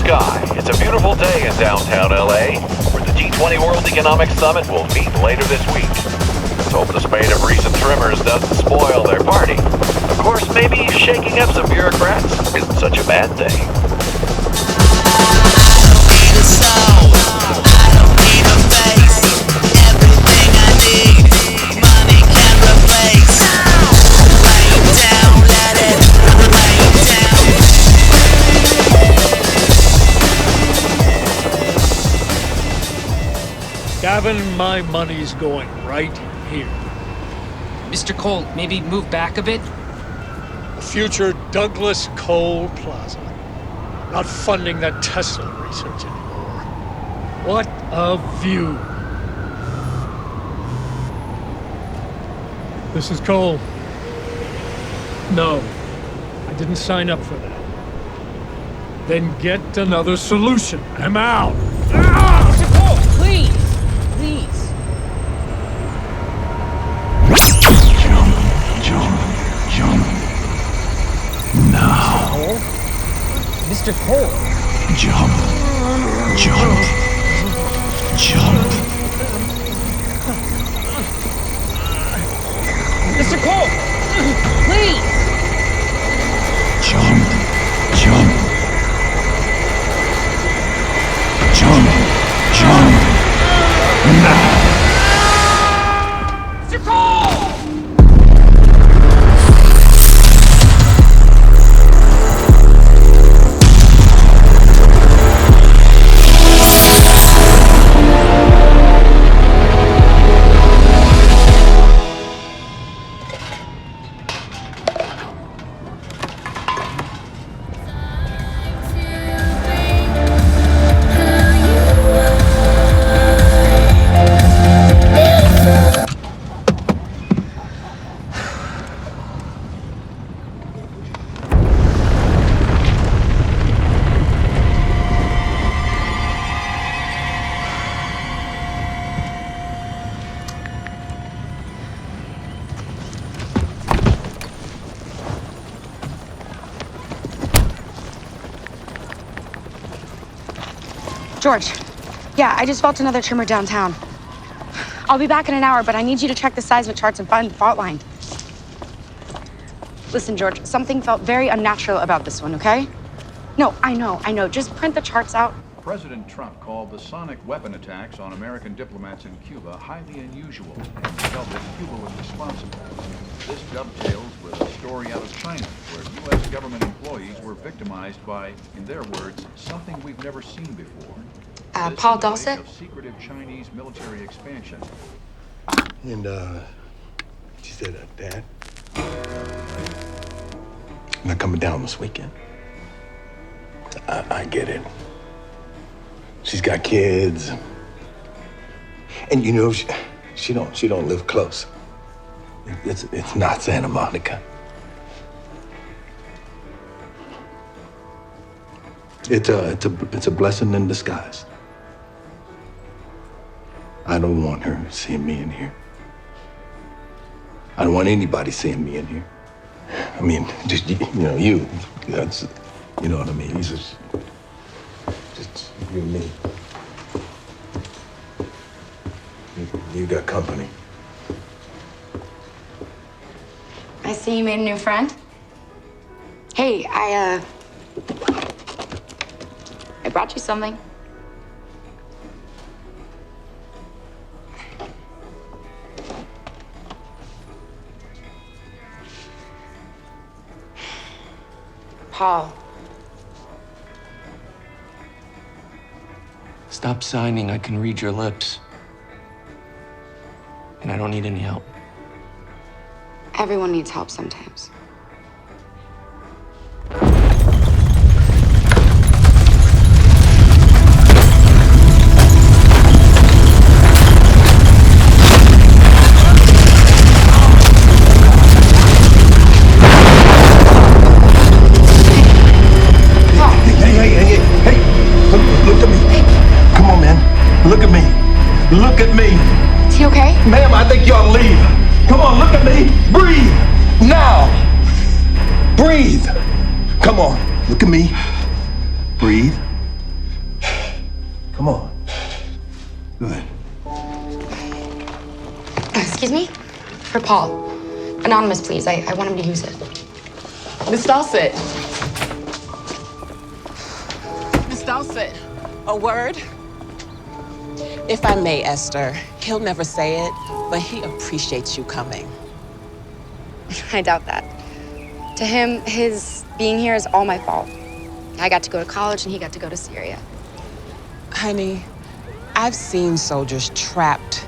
sky. It's a beautiful day in downtown LA, where the G20 World Economic Summit will meet later this week. Let's hope the spate of recent tremors doesn't spoil their party. Of course, maybe shaking up some bureaucrats isn't such a bad thing. Gavin, my money's going right here. Mr. Cole, maybe move back a bit? The future Douglas Cole Plaza. Not funding that Tesla research anymore. What a view. This is Cole. No, I didn't sign up for that. Then get another solution. I'm out. Mr. Cole, please! Please. Jump. Now. Mr. Cole? Jump. Mr. Cole! Please! Jump. Now. Mr. Cole! George, yeah, I just felt another tremor downtown. I'll be back in an hour, but I need you to check the seismic charts and find the fault line. Listen, George, something felt very unnatural about this one, okay? No, I know. Just print the charts out. President Trump called the sonic weapon attacks on American diplomats in Cuba highly unusual and felt that Cuba was responsible. This dovetails with a story out of China where U.S. government employees were victimized by, in their words, something we've never seen before. Paul Dawson? Of secretive Chinese military expansion. And, she said, Dad, I'm not coming down this weekend. I get it. She's got kids. And you know, she don't live close. It's not Santa Monica. It's a blessing in disguise. I don't want her seeing me in here. I don't want anybody seeing me in here. I mean, just, you. That's, you know what I mean? He's just you and me. You got company. I see you made a new friend. Hey, I brought you something. Paul. Stop signing. I can read your lips. And I don't need any help. Everyone needs help sometimes. Look at me. Is he okay? Ma'am, I think you ought to leave. Come on, look at me. Breathe. Now. Breathe. Come on. Look at me. Breathe. Come on. Good. Excuse me? For Paul. Anonymous, please. I want him to use it. Miss Dawson. Miss Dawson, a word? If I may, Esther, he'll never say it, but he appreciates you coming. I doubt that. To him, his being here is all my fault. I got to go to college and he got to go to Syria. Honey, I've seen soldiers trapped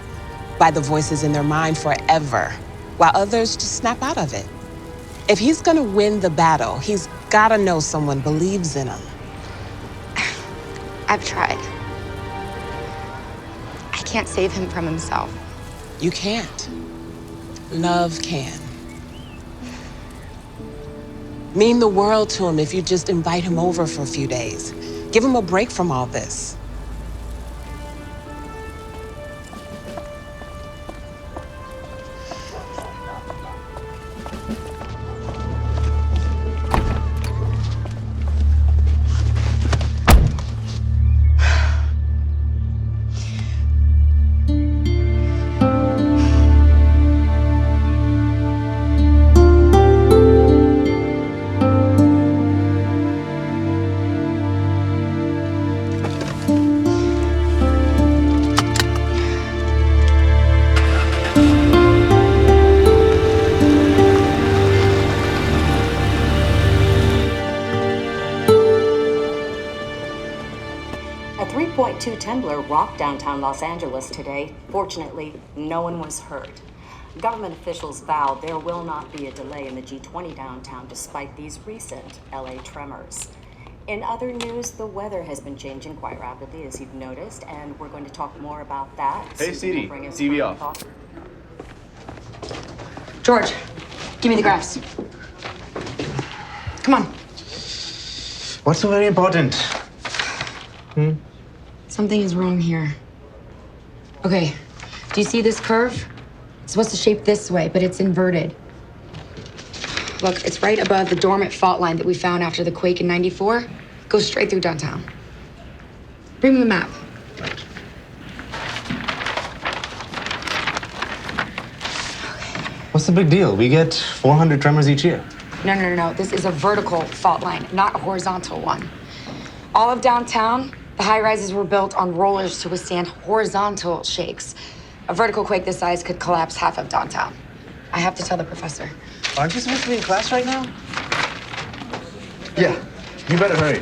by the voices in their mind forever, while others just snap out of it. If he's gonna win the battle, he's gotta know someone believes in him. I've tried. I can't save him from himself. You can't. Love can. Mean the world to him if you just invite him over for a few days. Give him a break from all this. A 3.2 Temblor rocked downtown Los Angeles today. Fortunately, no one was hurt. Government officials vowed there will not be a delay in the G20 downtown despite these recent LA tremors. In other news, the weather has been changing quite rapidly, as you've noticed, and we're going to talk more about that. Hey, Susan will CD, bring us TV further off. thoughts. George, give me the graphs. Come on. What's so very important? Something is wrong here. Okay, do you see this curve? It's supposed to shape this way, but it's inverted. Look, it's right above the dormant fault line that we found after the quake in '94. Goes straight through downtown. Bring me the map. What's the big deal? We get 400 tremors each year. No. This is a vertical fault line, not a horizontal one. All of downtown, the high-rises were built on rollers to withstand horizontal shakes. A vertical quake this size could collapse half of downtown. I have to tell the professor. Aren't you supposed to be in class right now? Yeah, you better hurry.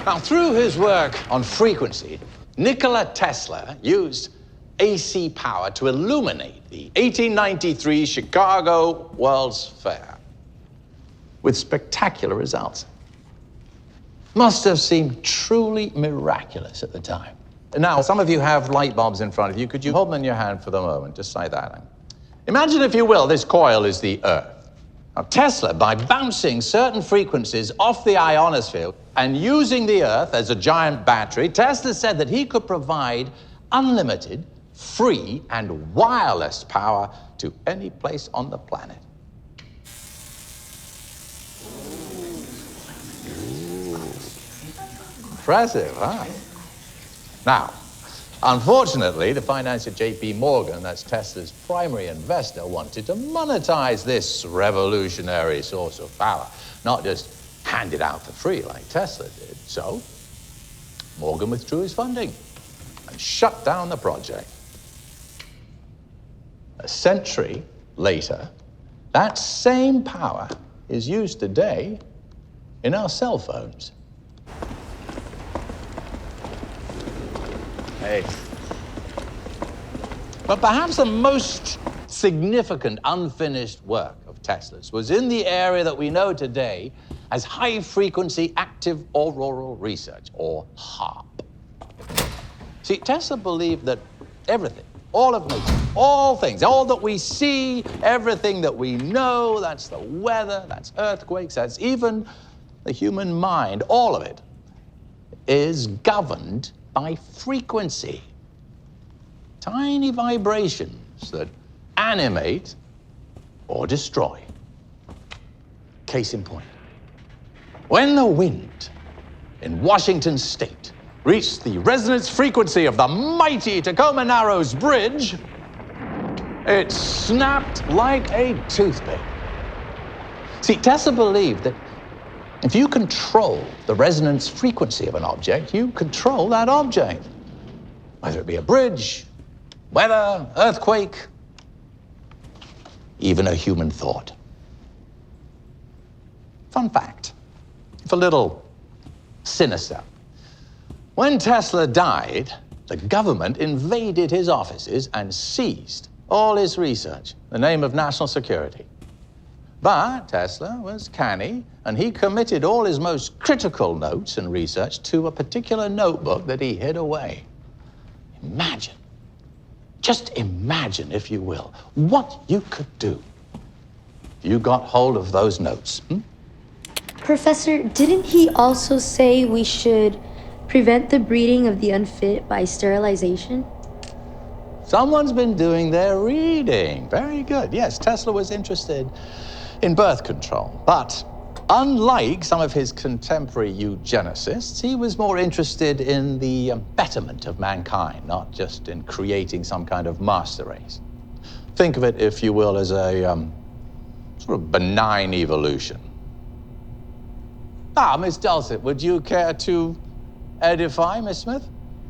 Now, through his work on frequency, Nikola Tesla used AC power to illuminate the 1893 Chicago World's Fair with spectacular results. Must have seemed truly miraculous at the time. Now, some of you have light bulbs in front of you. Could you hold them in your hand for the moment, just like that? Imagine, if you will, this coil is the Earth. Now, Tesla, by bouncing certain frequencies off the ionosphere and using the Earth as a giant battery, Tesla said that he could provide unlimited, free, and wireless power to any place on the planet. Impressive, huh? Now, unfortunately, the financier J.P. Morgan, that's Tesla's primary investor, wanted to monetize this revolutionary source of power, not just hand it out for free like Tesla did. So, Morgan withdrew his funding and shut down the project. A century later, that same power is used today in our cell phones. Hey. But perhaps the most significant unfinished work of Tesla's was in the area that we know today as high-frequency active auroral research, or HAARP. See, Tesla believed that everything, all of nature, all things, all that we see, everything that we know, that's the weather, that's earthquakes, that's even the human mind, all of it is governed by frequency. Tiny vibrations that animate or destroy. Case in point, when the wind in Washington state reached the resonance frequency of the mighty Tacoma Narrows Bridge, it snapped like a toothpick. See, Tesla believed that if you control the resonance frequency of an object, you control that object. Whether it be a bridge, weather, earthquake, even a human thought. Fun fact, if a little sinister. When Tesla died, the government invaded his offices and seized all his research in the name of national security. But Tesla was canny, and he committed all his most critical notes and research to a particular notebook that he hid away. Imagine, just imagine, if you will, what you could do if you got hold of those notes. Professor, didn't he also say we should prevent the breeding of the unfit by sterilization? Someone's been doing their reading. Very good. Yes, Tesla was interested in birth control. But unlike some of his contemporary eugenicists, he was more interested in the betterment of mankind, not just in creating some kind of master race. Think of it, if you will, as a sort of benign evolution. Miss Dulcet, would you care to edify, Miss Smith?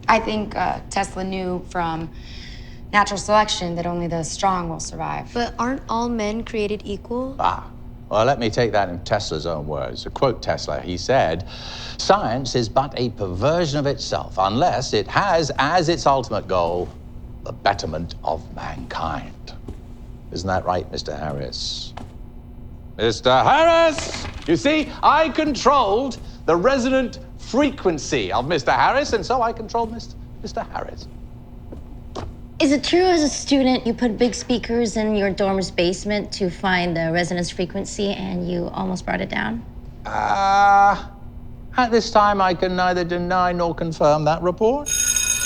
I think Tesla knew from natural selection that only the strong will survive. But aren't all men created equal? Well, let me take that in Tesla's own words. To quote Tesla, he said, "Science is but a perversion of itself unless it has as its ultimate goal the betterment of mankind." Isn't that right, Mr. Harris? Mr. Harris! You see, I controlled the resonant frequency of Mr. Harris, and so I controlled Mr. Harris. Is it true as a student you put big speakers in your dorm's basement to find the resonance frequency and you almost brought it down? At this time, I can neither deny nor confirm that report.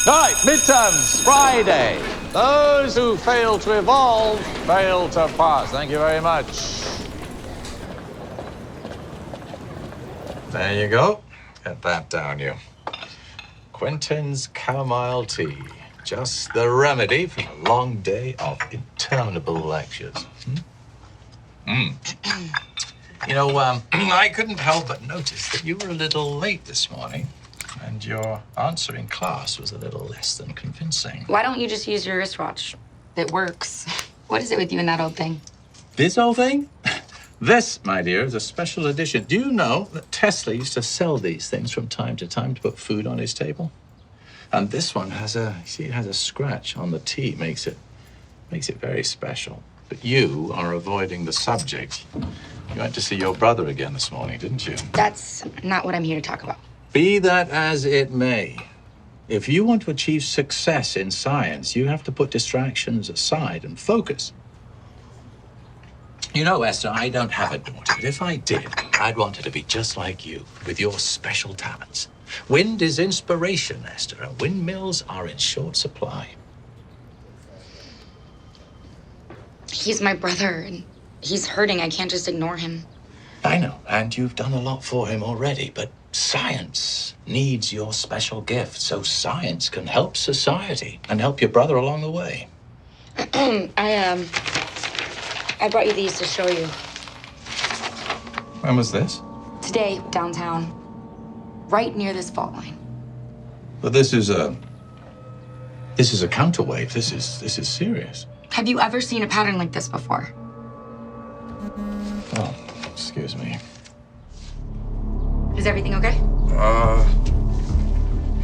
All right, midterms, Friday. Those who fail to evolve fail to pass. Thank you very much. There you go. Get that down, you. Quentin's chamomile tea. Just the remedy for a long day of interminable lectures. You know, I couldn't help but notice that you were a little late this morning, and your answer in class was a little less than convincing. Why don't you just use your wristwatch? It works. What is it with you and that old thing? This old thing? This, my dear, is a special edition. Do you know that Tesla used to sell these things from time to time to put food on his table? And this one has it has a scratch on the T, makes it very special. But you are avoiding the subject. You went to see your brother again this morning, didn't you? That's not what I'm here to talk about. Be that as it may, if you want to achieve success in science, you have to put distractions aside and focus. You know, Esther, I don't have a daughter, but if I did, I'd want her to be just like you, with your special talents. Wind is inspiration, Esther, and windmills are in short supply. He's my brother, and he's hurting. I can't just ignore him. I know, and you've done a lot for him already, but science needs your special gift, so science can help society and help your brother along the way. I brought you these to show you. When was this? Today, downtown. Right near this fault line. But this is a counterwave. This is serious. Have you ever seen a pattern like this before? Oh, excuse me. Is everything okay?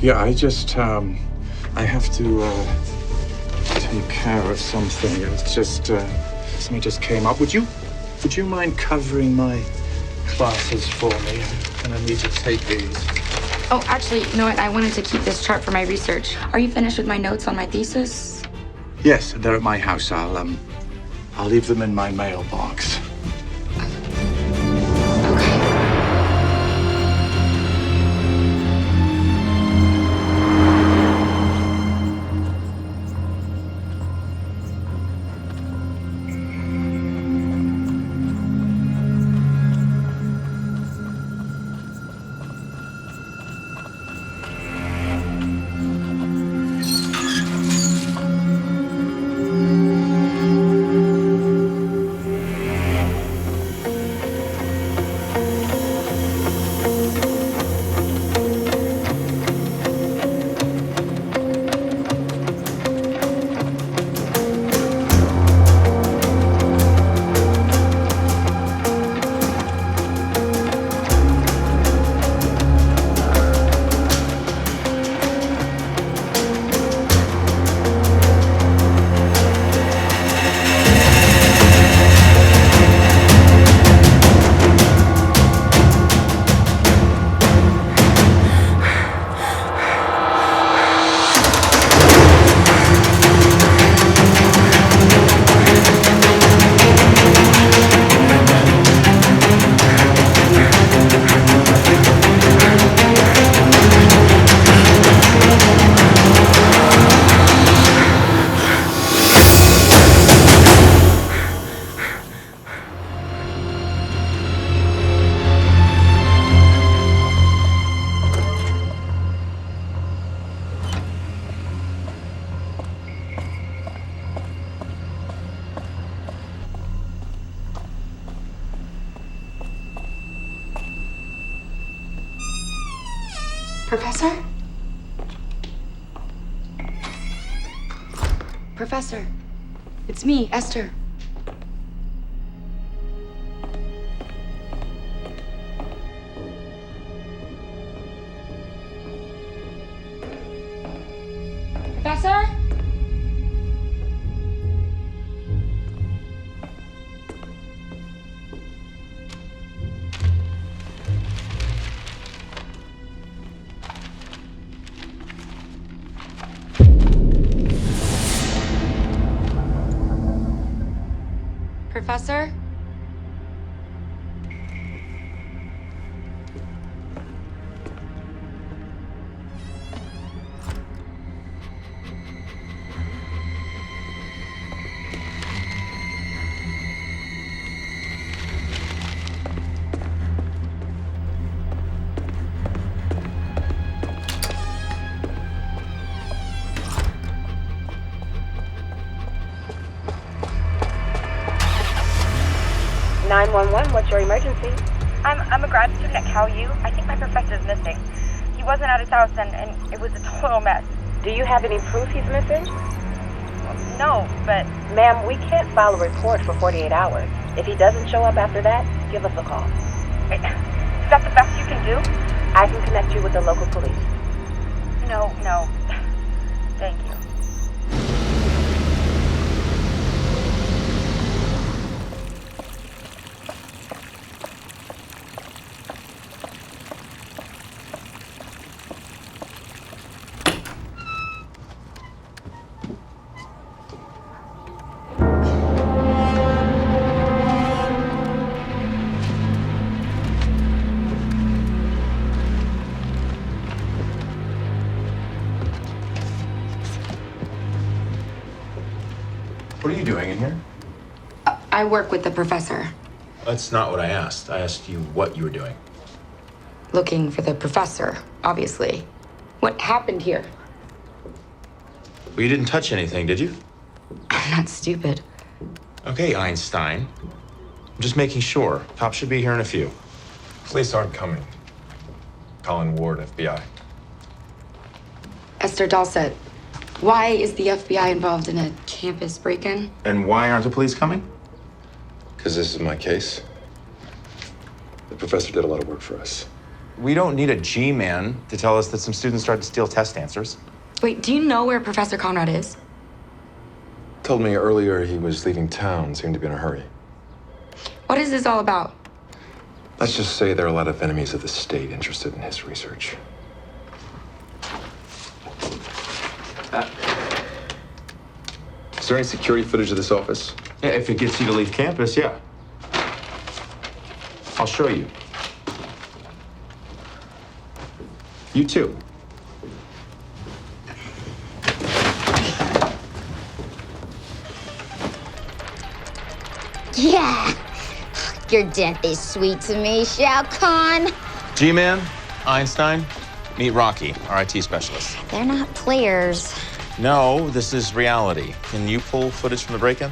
Yeah, I just, I have to, take care of something. It's just, something just came up. Would you mind covering my classes for me? And I need to take these. Oh, actually, you know what? I wanted to keep this chart for my research. Are you finished with my notes on my thesis? Yes, they're at my house. I'll leave them in my mailbox. Professor? Professor, it's me, Esther. Professor? Professor? What's your emergency? I'm a grad student at Cal U. I think my professor is missing. He wasn't at his house and it was a total mess. Do you have any proof he's missing? No, but... Ma'am, we can't file a report for 48 hours. If he doesn't show up after that, give us a call. Is that the best you can do? I can connect you with the local police. No. Thank you. What are you doing in here? I work with the professor. That's not what I asked. I asked you what you were doing. Looking for the professor, obviously. What happened here? Well, you didn't touch anything, did you? I'm not stupid. Okay, Einstein. I'm just making sure. Cops should be here in a few. Police aren't coming. Colin Ward, FBI. Esther Dalsett, why is the FBI involved in a campus break-in? And why aren't the police coming? Because this is my case. The professor did a lot of work for us. We don't need a G-man to tell us that some students tried to steal test answers. Wait, do you know where Professor Conrad is? Told me earlier he was leaving town, seemed to be in a hurry. What is this all about? Let's just say there are a lot of enemies of the state interested in his research. Is there any security footage of this office? Yeah, if it gets you to leave campus, yeah. I'll show you. You too. Yeah. Your death is sweet to me, Shao Kahn. G-man, Einstein, meet Rocky, our IT specialist. They're not players. No, this is reality. Can you pull footage from the break-in?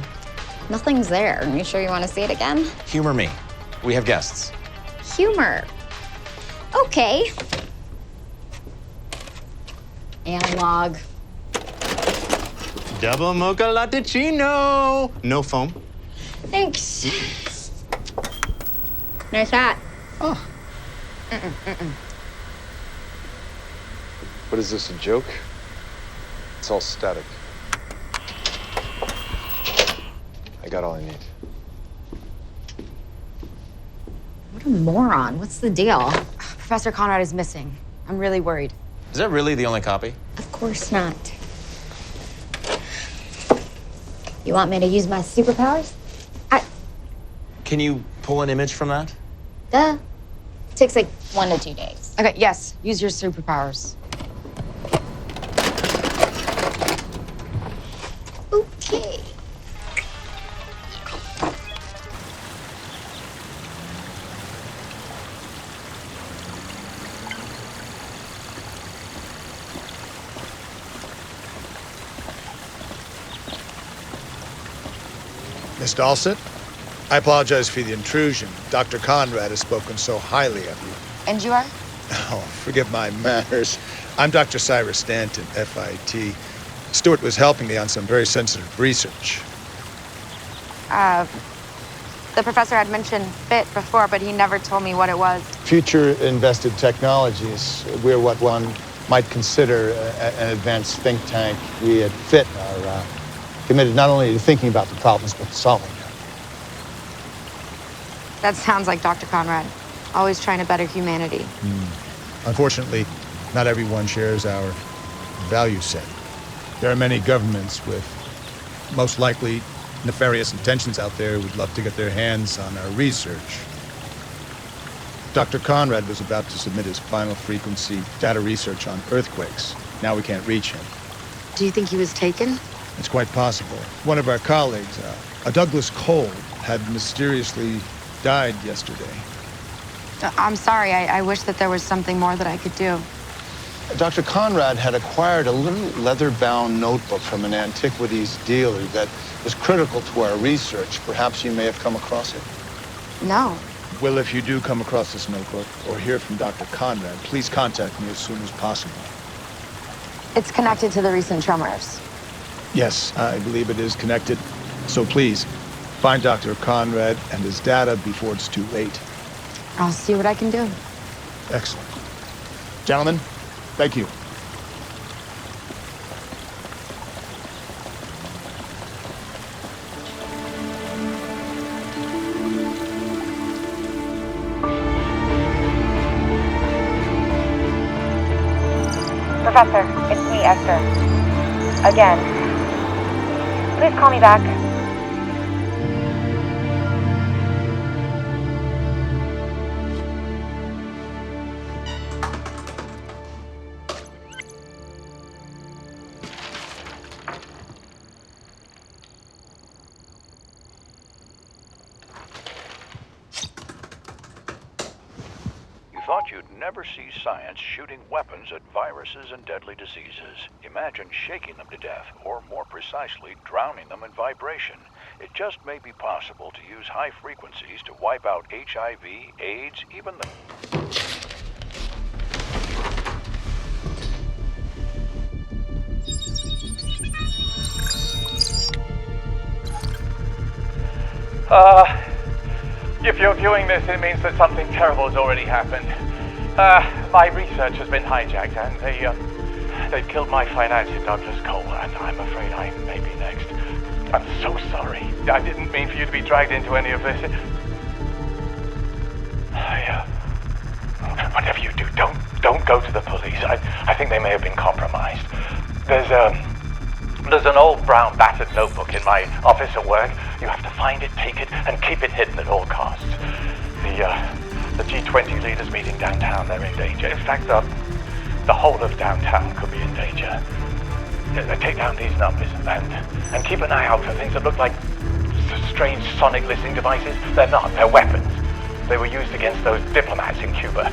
Nothing's there. Are you sure you want to see it again? Humor me. We have guests. Humor. Okay. Analog. Double mocha latticino. No foam. Thanks. Nice hat. Oh. What is this, a joke? It's all static. I got all I need. What a moron. What's the deal? Professor Conrad is missing. I'm really worried. Is that really the only copy? Of course not. You want me to use my superpowers? Can you pull an image from that? Duh. Takes like 1 to 2 days. Okay, yes. Use your superpowers. Okay. Miss Dalsett, I apologize for the intrusion. Dr. Conrad has spoken so highly of you. And you are? Oh, forgive my manners. I'm Dr. Cyrus Stanton, FIT. Stuart was helping me on some very sensitive research. The professor had mentioned FIT before, but he never told me what it was. Future Invested Technologies. We're what one might consider an advanced think tank. We at FIT are committed not only to thinking about the problems, but to solving them. That sounds like Dr. Conrad. Always trying to better humanity. Unfortunately, not everyone shares our value set. There are many governments with most likely nefarious intentions out there who would love to get their hands on our research. Dr. Conrad was about to submit his final frequency data research on earthquakes. Now we can't reach him. Do you think he was taken? It's quite possible. One of our colleagues, a Douglas Cole, had mysteriously died yesterday. I'm sorry. I wish that there was something more that I could do. Dr. Conrad had acquired a little leather-bound notebook from an antiquities dealer that was critical to our research. Perhaps you may have come across it. No. Well, if you do come across this notebook or hear from Dr. Conrad, please contact me as soon as possible. It's connected to the recent tremors. Yes, I believe it is connected. So please, find Dr. Conrad and his data before it's too late. I'll see what I can do. Excellent. Gentlemen, thank you. Professor, it's me, Esther. Again. Please call me back. Thought you'd never see science shooting weapons at viruses and deadly diseases. Imagine shaking them to death, or more precisely, drowning them in vibration. It just may be possible to use high frequencies to wipe out HIV, AIDS, even the... If you're viewing this, it means that something terrible has already happened. My research has been hijacked, and they've killed my financier, Douglas Cole, and I'm afraid I may be next. I'm so sorry. I didn't mean for you to be dragged into any of this. Whatever you do, don't go to the police. I think they may have been compromised. There's an old brown battered notebook in my office at work. You have to find it, take it, and keep it hidden at all costs. The G20 leaders meeting downtown, they're in danger. In fact, the whole of downtown could be in danger. Take down these numbers and keep an eye out for things that look like strange sonic listening devices. They're not, they're weapons. They were used against those diplomats in Cuba.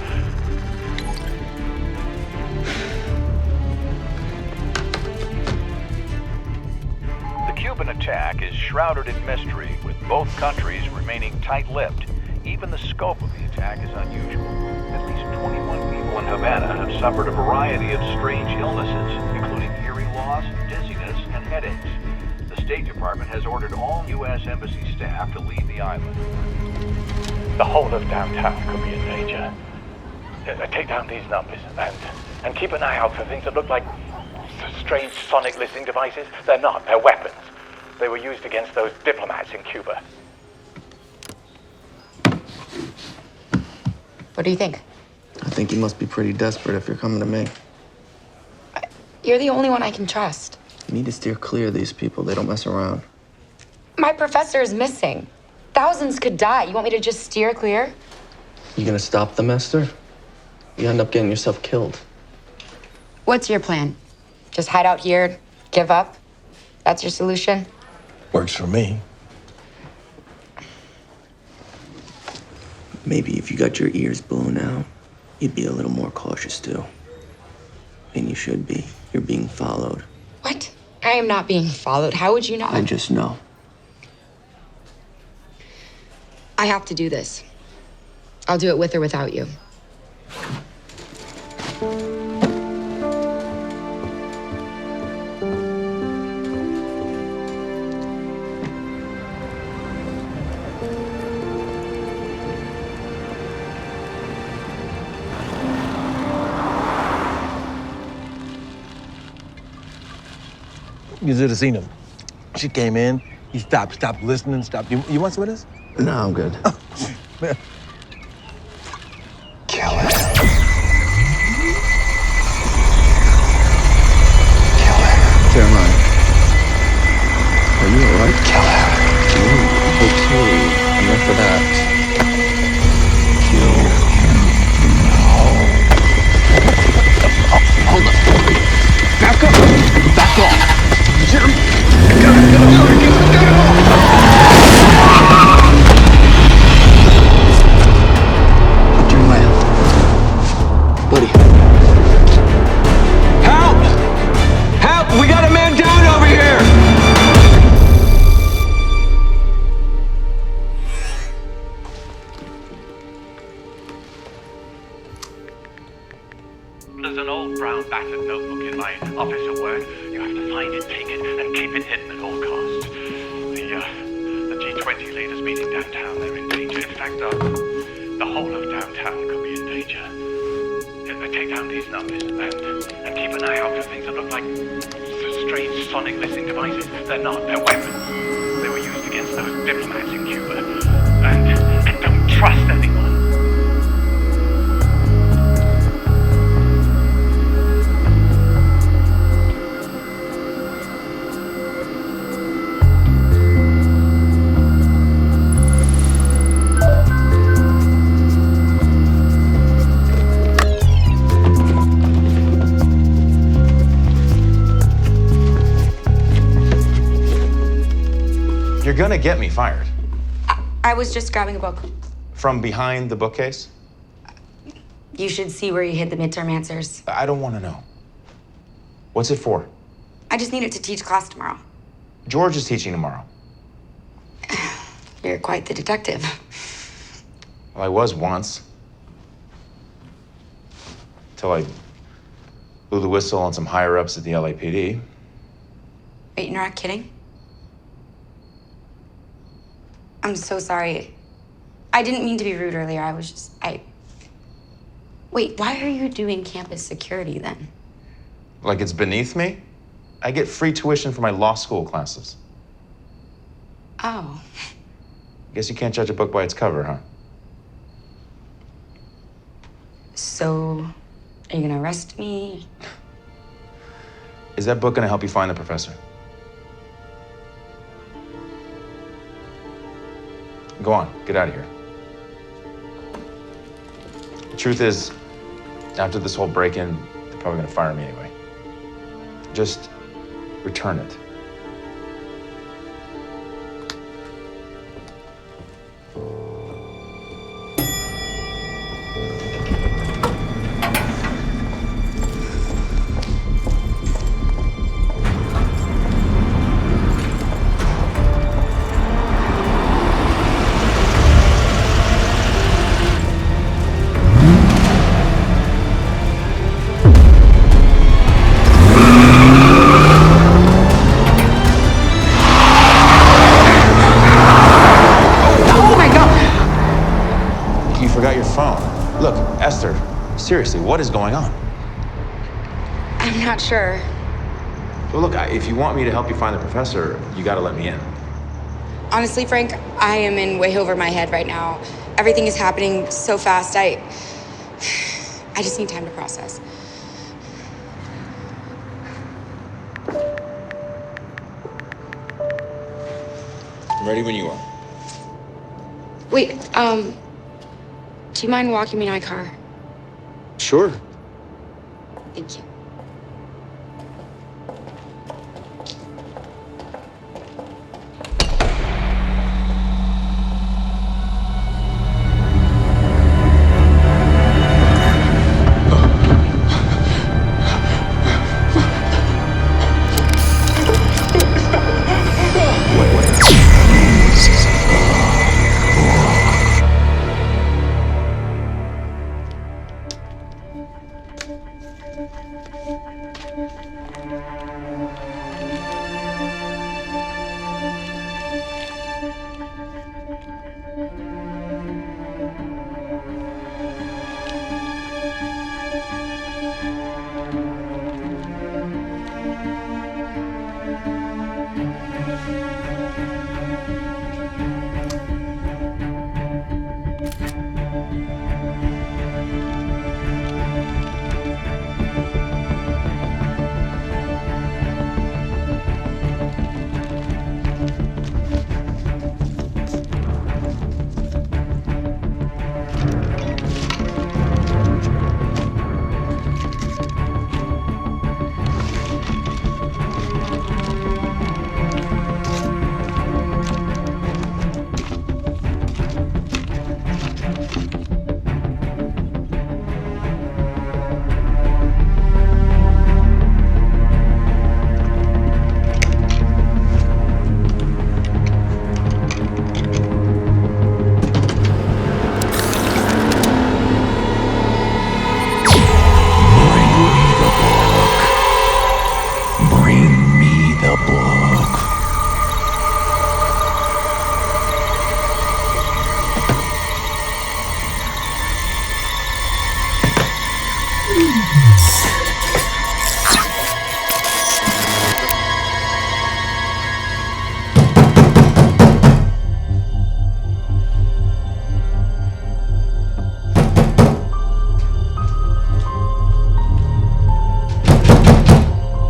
The Cuban attack is shrouded in mystery, with both countries remaining tight-lipped. Even the scope of the attack is unusual. At least 21 people in Havana have suffered a variety of strange illnesses, including hearing loss, dizziness, and headaches. The State Department has ordered all U.S. Embassy staff to leave the island. The whole of downtown could be in danger. Take down these numbers and keep an eye out for things that look like strange sonic listening devices. They're not, they're weapons. They were used against those diplomats in Cuba. What do you think? I think you must be pretty desperate if you're coming to me. You're the only one I can trust. You need to steer clear of these people. They don't mess around. My professor is missing. Thousands could die. You want me to just steer clear? You gonna stop them, Esther? You end up getting yourself killed. What's your plan? Just hide out here, give up? That's your solution? Works for me. Maybe if you got your ears blown out, you'd be a little more cautious too. And you should be. You're being followed. What? I am not being followed. How would you know? I just know. I have to do this. I'll do it with or without you. You should have seen him. She came in, he stopped listening, stopped. You want some of this? No, I'm good. Man. Kill it. Jeremiah, are you alright? Kill him. Okay, enough of that. Kill him now. Hold up. Back up. Back off. Jeremiah. Get him. Jeremiah. Buddy. Help! Help! We got a man down over here! There's an old brown battered notebook in my office at work. You have to find it, take it, and keep it hidden at all costs. The G20 leaders meeting downtown, they're in danger. In fact, the whole of downtown could be in danger. Take down these numbers and keep an eye out for things that look like strange sonic listening devices. They're not, they're weapons. They were used against those diplomats in Cuba. And don't trust anyone. You're gonna get me fired. I was just grabbing a book. From behind the bookcase? You should see where you hid the midterm answers. I don't want to know. What's it for? I just need it to teach class tomorrow. George is teaching tomorrow. You're quite the detective. Well, I was once. Till I blew the whistle on some higher-ups at the LAPD. Wait, you're not kidding? I'm so sorry. I didn't mean to be rude earlier. Wait, why are you doing campus security then? Like it's beneath me? I get free tuition for my law school classes. Oh. Guess you can't judge a book by its cover, huh? So, are you gonna arrest me? Is that book gonna help you find the professor? Go on, get out of here. The truth is, after this whole break-in, they're probably gonna fire me anyway. Just return it. Look, Esther, seriously, what is going on? I'm not sure. Well, look, if you want me to help you find the professor, you gotta let me in. Honestly, Frank, I am in way over my head right now. Everything is happening so fast. I just need time to process. I'm ready when you are. Wait, do you mind walking me to my car? Sure. Thank you.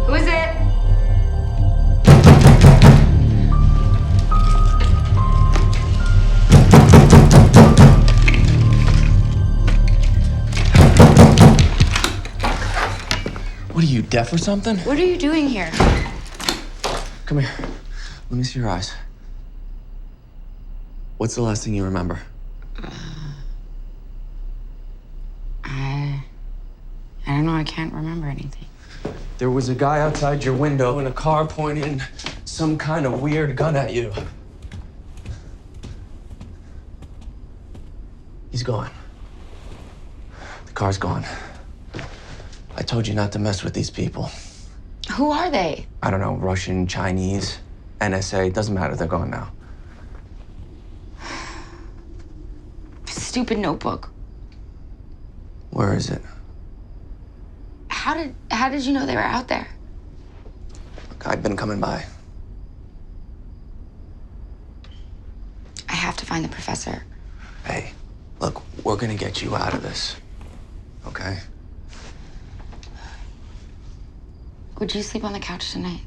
Who is it? What are you, deaf or something? What are you doing here? Come here. Let me see your eyes. What's the last thing you remember? I don't know. I can't remember anything. There was a guy outside your window in a car pointing some kind of weird gun at you. He's gone. The car's gone. I told you not to mess with these people. Who are they? I don't know, Russian, Chinese, NSA, doesn't matter, they're gone now. Stupid notebook. Where is it? How did you know they were out there? Look, I've been coming by. I have to find the professor. Hey, look, we're gonna get you out of this, okay? Would you sleep on the couch tonight?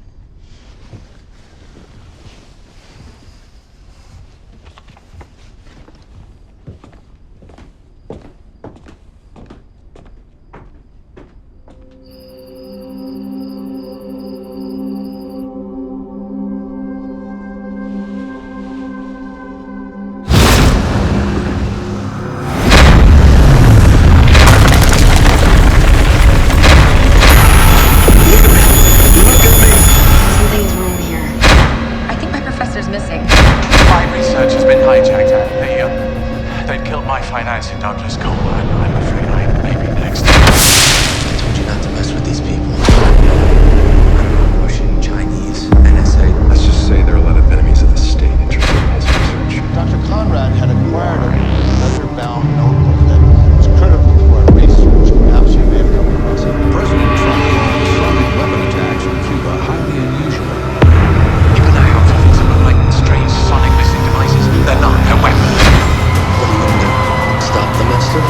Something is wrong here. I think my professor's missing. My research has been hijacked. They've killed my financing, Douglas Cole. I'm afraid I may be next. I told you not to mess with these people. Russian, Chinese, NSA. Let's just say there are a lot of enemies of the state interested in his research. Dr. Conrad had acquired a leather-bound notebook that was critical to our research. Perhaps you may have come across it. President Trump called the sonic weapon attacks in Cuba highly unusual. Keep an eye out for these look like strange sonic listening devices. They're not. They're weapons. What are you gonna do? Stop the master?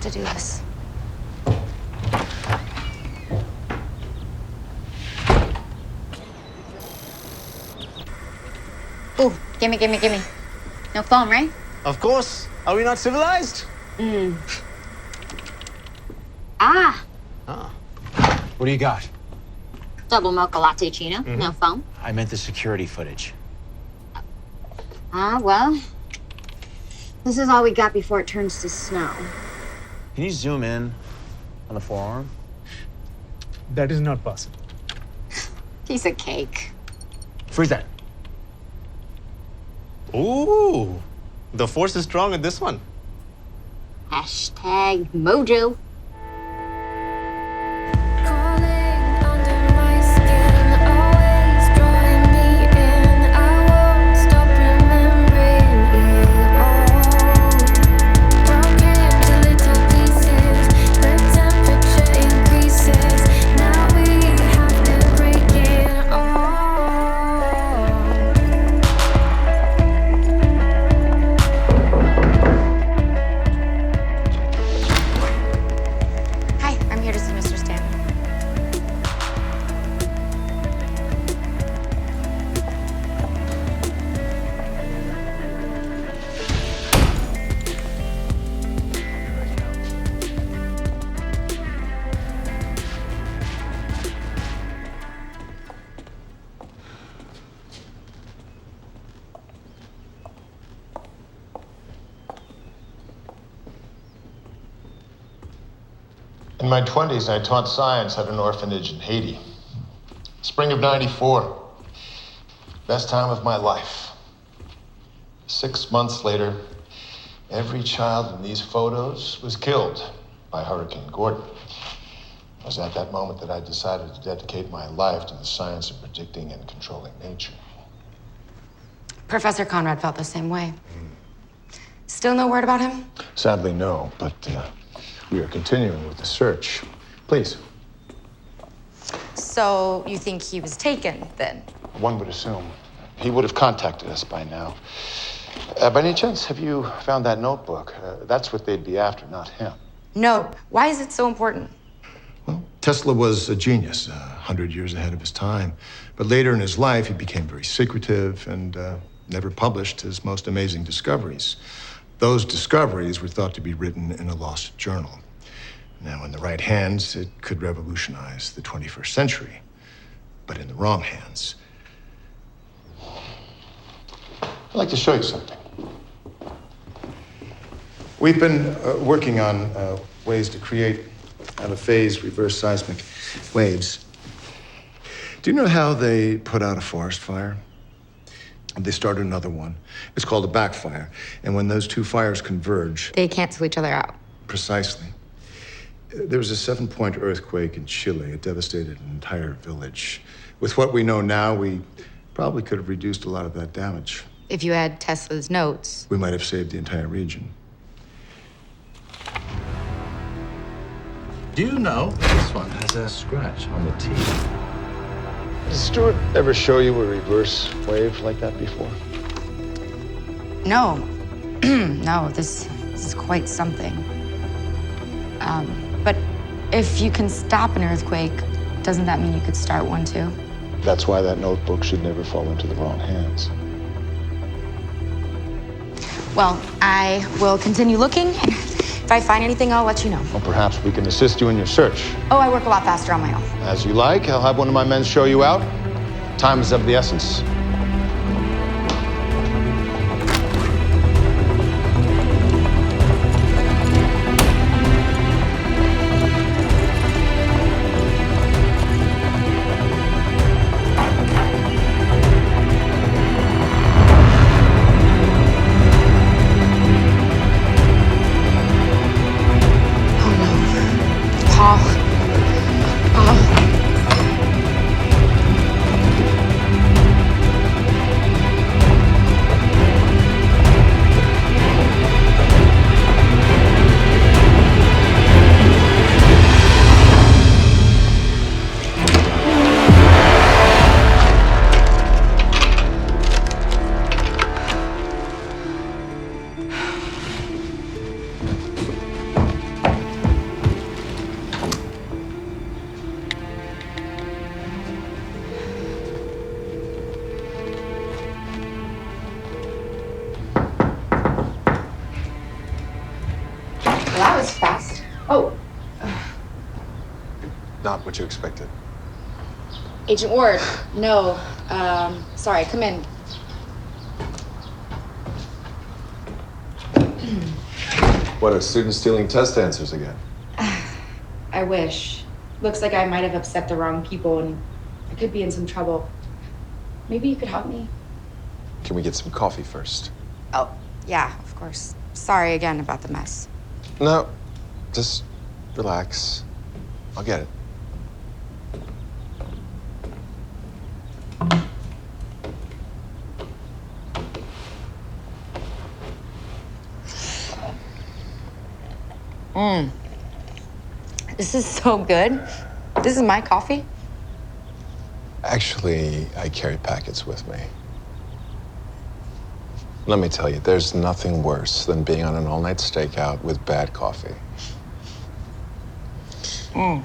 to do this. Ooh, gimme. No foam, right? Of course. Are we not civilized? Ah, What do you got? double mocha latte chino, no foam. I meant the security footage. Ah, well, this is all we got before it turns to snow. Can you zoom in on the forearm? That is not possible. Piece of cake. Freeze that. Ooh, the force is strong in this one. Hashtag mojo. Hi, I'm here to see Mr. Stanley. In my 20s, I taught science at an orphanage in Haiti. Spring of '94. Best time of my life. 6 months later, every child in these photos was killed by Hurricane Gordon. It was at that moment that I decided to dedicate my life to the science of predicting and controlling nature. Professor Conrad felt the same way. Still no word about him? Sadly, no, but we are continuing with the search. Please. So you think he was taken then? One would assume. He would have contacted us by now. By any chance, have you found that notebook? That's what they'd be after, not him. No. Why is it so important? Well, Tesla was a genius, 100 years ahead of his time. But later in his life, he became very secretive and never published his most amazing discoveries. Those discoveries were thought to be written in a lost journal. Now, in the right hands, it could revolutionize the 21st century. But in the wrong hands, I'd like to show you something. We've been working on ways to create out-of-phase reverse seismic waves. Do you know how they put out a forest fire? They started another one. It's called a backfire. And when those two fires converge... They cancel each other out. Precisely. There was a 7-point earthquake in Chile. It devastated an entire village. With what we know now, we probably could have reduced a lot of that damage. If you had Tesla's notes. We might have saved the entire region. Do you know this one has a scratch on the T? Did Stuart ever show you a reverse wave like that before? No. No, this is quite something. But if you can stop an earthquake, doesn't that mean you could start one too? That's why that notebook should never fall into the wrong hands. Well, I will continue looking. If I find anything, I'll let you know. Or perhaps we can assist you in your search. Oh, I work a lot faster on my own. As you like. I'll have one of my men show you out. Time is of the essence. not what you expected. Agent Ward, no. Sorry, come in. What, are students stealing test answers again? I wish. Looks like I might have upset the wrong people and I could be in some trouble. Maybe you could help me? Can we get some coffee first? Oh, yeah, of course. Sorry again about the mess. No, just relax. I'll get it. This is so good. This is my coffee? Actually, I carry packets with me. Let me tell you, there's nothing worse than being on an all-night stakeout with bad coffee. I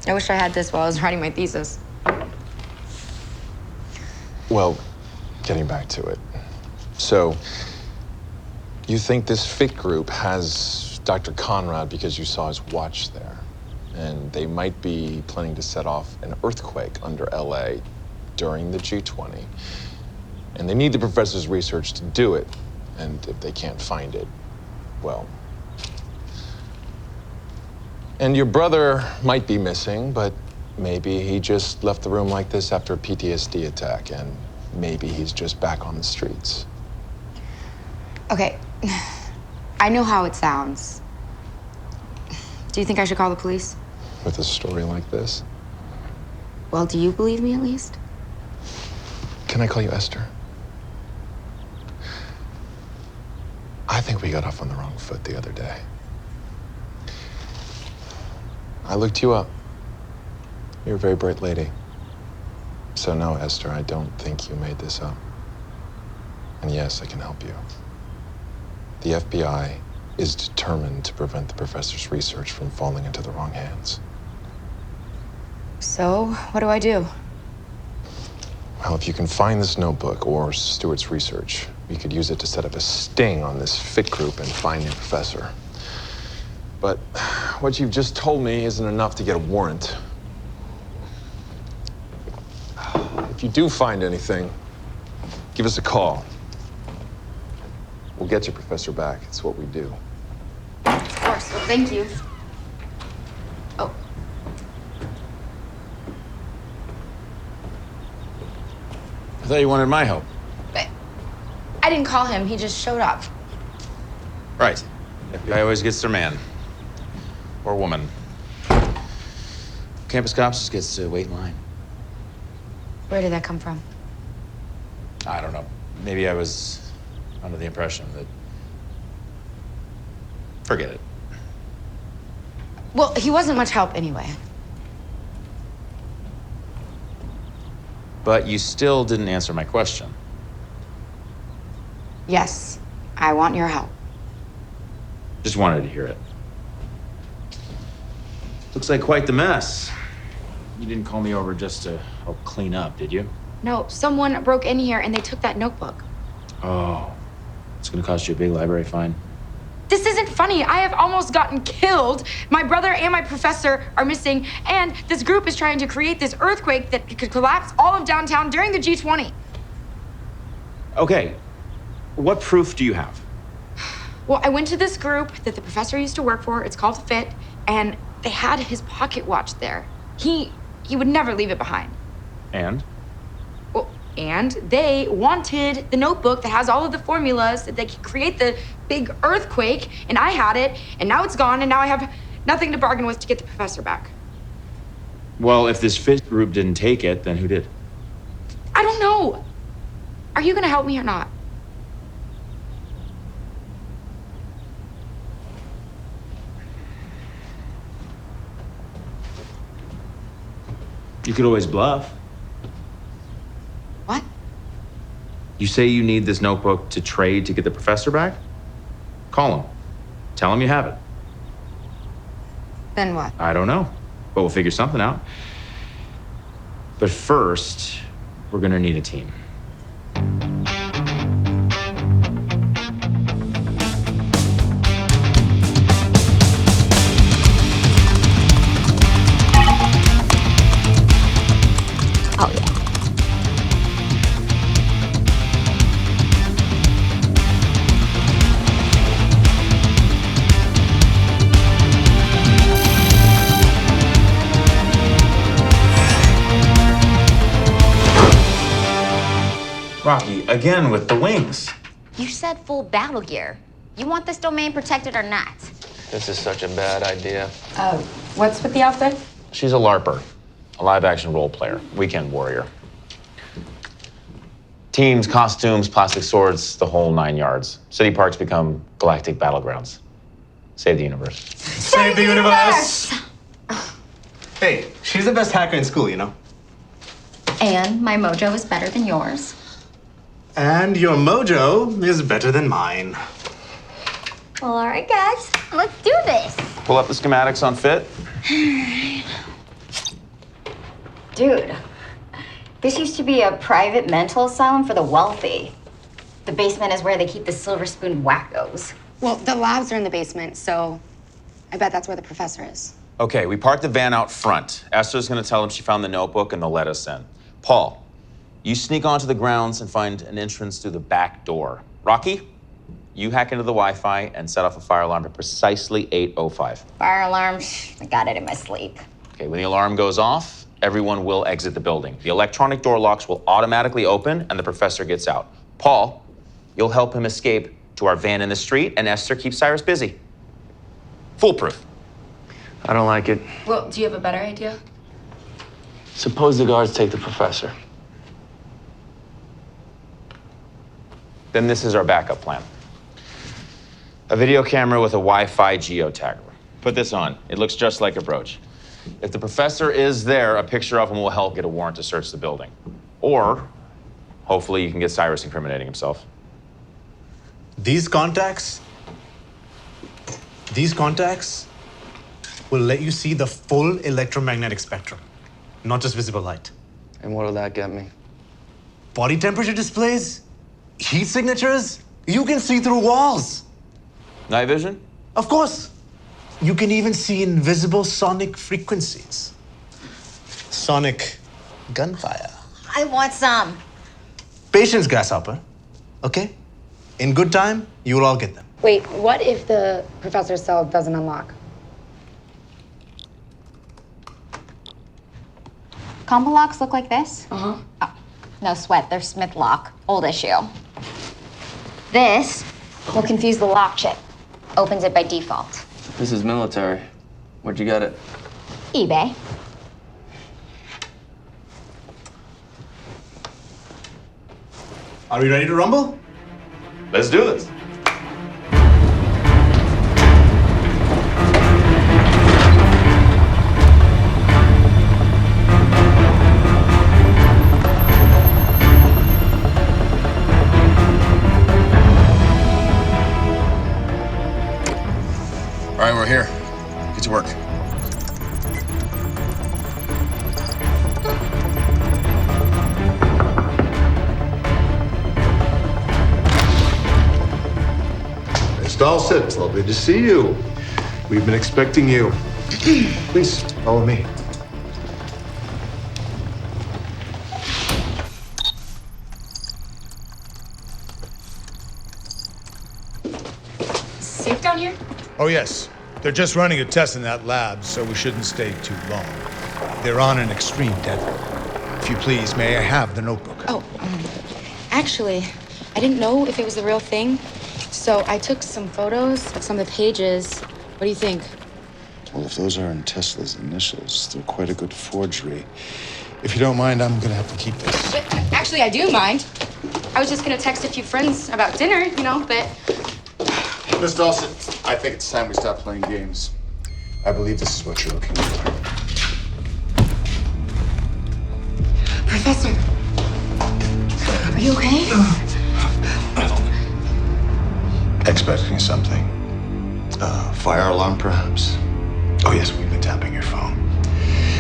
wish I had this while I was writing my thesis. Well, getting back to it. So, you think this fit group has Dr. Conrad because you saw his watch there. And they might be planning to set off an earthquake under LA during the G20. And they need the professor's research to do it. And if they can't find it, well. And your brother might be missing, but maybe he just left the room like this after a PTSD attack, and maybe he's just back on the streets. Okay, I know how it sounds. Do you think I should call the police? With a story like this? Well, do you believe me at least? Can I call you Esther? I think we got off on the wrong foot the other day. I looked you up. You're a very bright lady. So no, Esther, I don't think you made this up. And yes, I can help you. The FBI is determined to prevent the professor's research from falling into the wrong hands. So, what do I do? Well, if you can find this notebook or Stewart's research, we could use it to set up a sting on this fit group and find the professor. But what you've just told me isn't enough to get a warrant. If you do find anything, give us a call. We'll get your professor back. It's what we do. Of course, well, thank you. Oh. I thought you wanted my help. I didn't call him, he just showed up. Right. FBI always gets their man. Or woman. Campus cops just gets to wait in line. Where did that come from? I don't know. Maybe I was under the impression that... Forget it. Well, he wasn't much help anyway. But you still didn't answer my question. Yes, I want your help. Just wanted to hear it. Looks like quite the mess. You didn't call me over just to help clean up, did you? No, someone broke in here and they took that notebook. Oh, it's gonna cost you a big library fine. This isn't funny. I have almost gotten killed. My brother and my professor are missing, and this group is trying to create this earthquake that could collapse all of downtown during the G20. Okay, what proof do you have? Well, I went to this group that the professor used to work for. It's called FIT, and they had his pocket watch there. He would never leave it behind. And? Well, and they wanted the notebook that has all of the formulas that they could create the big earthquake, and I had it, and now it's gone, and now I have nothing to bargain with to get the professor back. Well, if this FIT group didn't take it, then who did? I don't know. Are you gonna help me or not? You could always bluff. What? You say you need this notebook to trade to get the professor back? Call him. Tell him you have it. Then what? I don't know, but we'll figure something out. But first, we're gonna need a team. Rocky, again with the wings. You said full battle gear. You want this domain protected or not? This is such a bad idea. What's with the outfit? She's a LARPer, a live-action role player, weekend warrior. Teams, costumes, plastic swords, the whole 9 yards. City parks become galactic battlegrounds. Save the universe. Save the universe! Hey, she's the best hacker in school, you know? And my mojo is better than yours. And your mojo is better than mine. Well, all right, guys, let's do this. Pull up the schematics on Fit. Dude, this used to be a private mental asylum for the wealthy. The basement is where they keep the silver spoon wackos. Well, the labs are in the basement, so I bet that's where the professor is. Okay, we parked the van out front. Esther's gonna tell them she found the notebook and they'll let us in. Paul, you sneak onto the grounds and find an entrance through the back door. Rocky, you hack into the Wi-Fi and set off a fire alarm at precisely 8:05. Fire alarm, I got it in my sleep. Okay, when the alarm goes off, everyone will exit the building. The electronic door locks will automatically open and the professor gets out. Paul, you'll help him escape to our van in the street, and Esther keeps Cyrus busy. Foolproof. I don't like it. Well, do you have a better idea? Suppose the guards take the professor. Then this is our backup plan. A video camera with a Wi-Fi geotagger. Put this on. It looks just like a brooch. If the professor is there, a picture of him will help get a warrant to search the building. Or, hopefully, you can get Cyrus incriminating himself. These contacts will let you see the full electromagnetic spectrum, not just visible light. And what'll that get me? Body temperature displays, heat signatures, you can see through walls. Night vision? Of course. You can even see invisible sonic frequencies. Sonic gunfire. I want some. Patience, grasshopper. Okay? In good time, you will all get them. Wait, what if the professor's cell doesn't unlock? Combo locks look like this? Uh-huh. Oh, no sweat, they're Smith lock. Old issue. This will confuse the lock chip. Opens it by default. This is military. Where'd you get it? eBay. Are we ready to rumble? Let's do this. All right, we're here. Get to work. Mr. Alsett, lovely to see you. We've been expecting you. Please, follow me. Safe down here? Oh, yes. They're just running a test in that lab, so we shouldn't stay too long. They're on an extreme deadline. If you please, may I have the notebook? Oh, actually, I didn't know if it was the real thing, so I took some photos of some of the pages. What do you think? Well, if those aren't Tesla's initials, they're quite a good forgery. If you don't mind, I'm gonna have to keep this. But actually, I do mind. I was just gonna text a few friends about dinner, you know, but... Miss Dawson, I think it's time we stop playing games. I believe this is what you're looking for. Professor, are you okay? Expecting something. Fire alarm, perhaps? Oh, yes, we've been tapping your phone.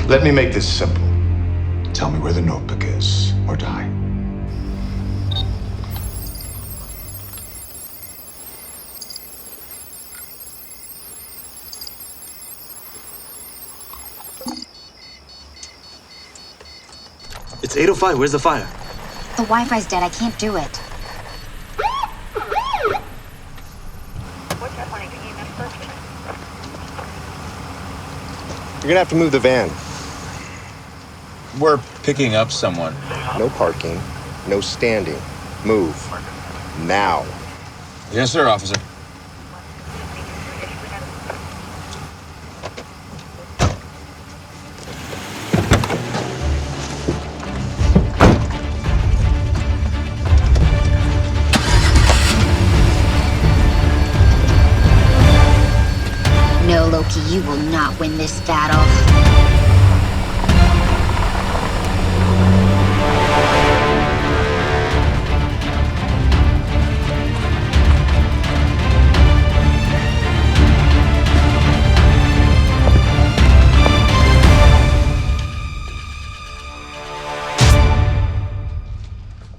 Let me make this simple. Tell me where the notebook is, or die. It's 8:05. Where's the fire? The Wi-Fi's dead. I can't do it. You're gonna have to move the van. We're picking up someone. No parking, No standing. Move. Now. Yes, sir, officer. No, Loki, you will not win this battle.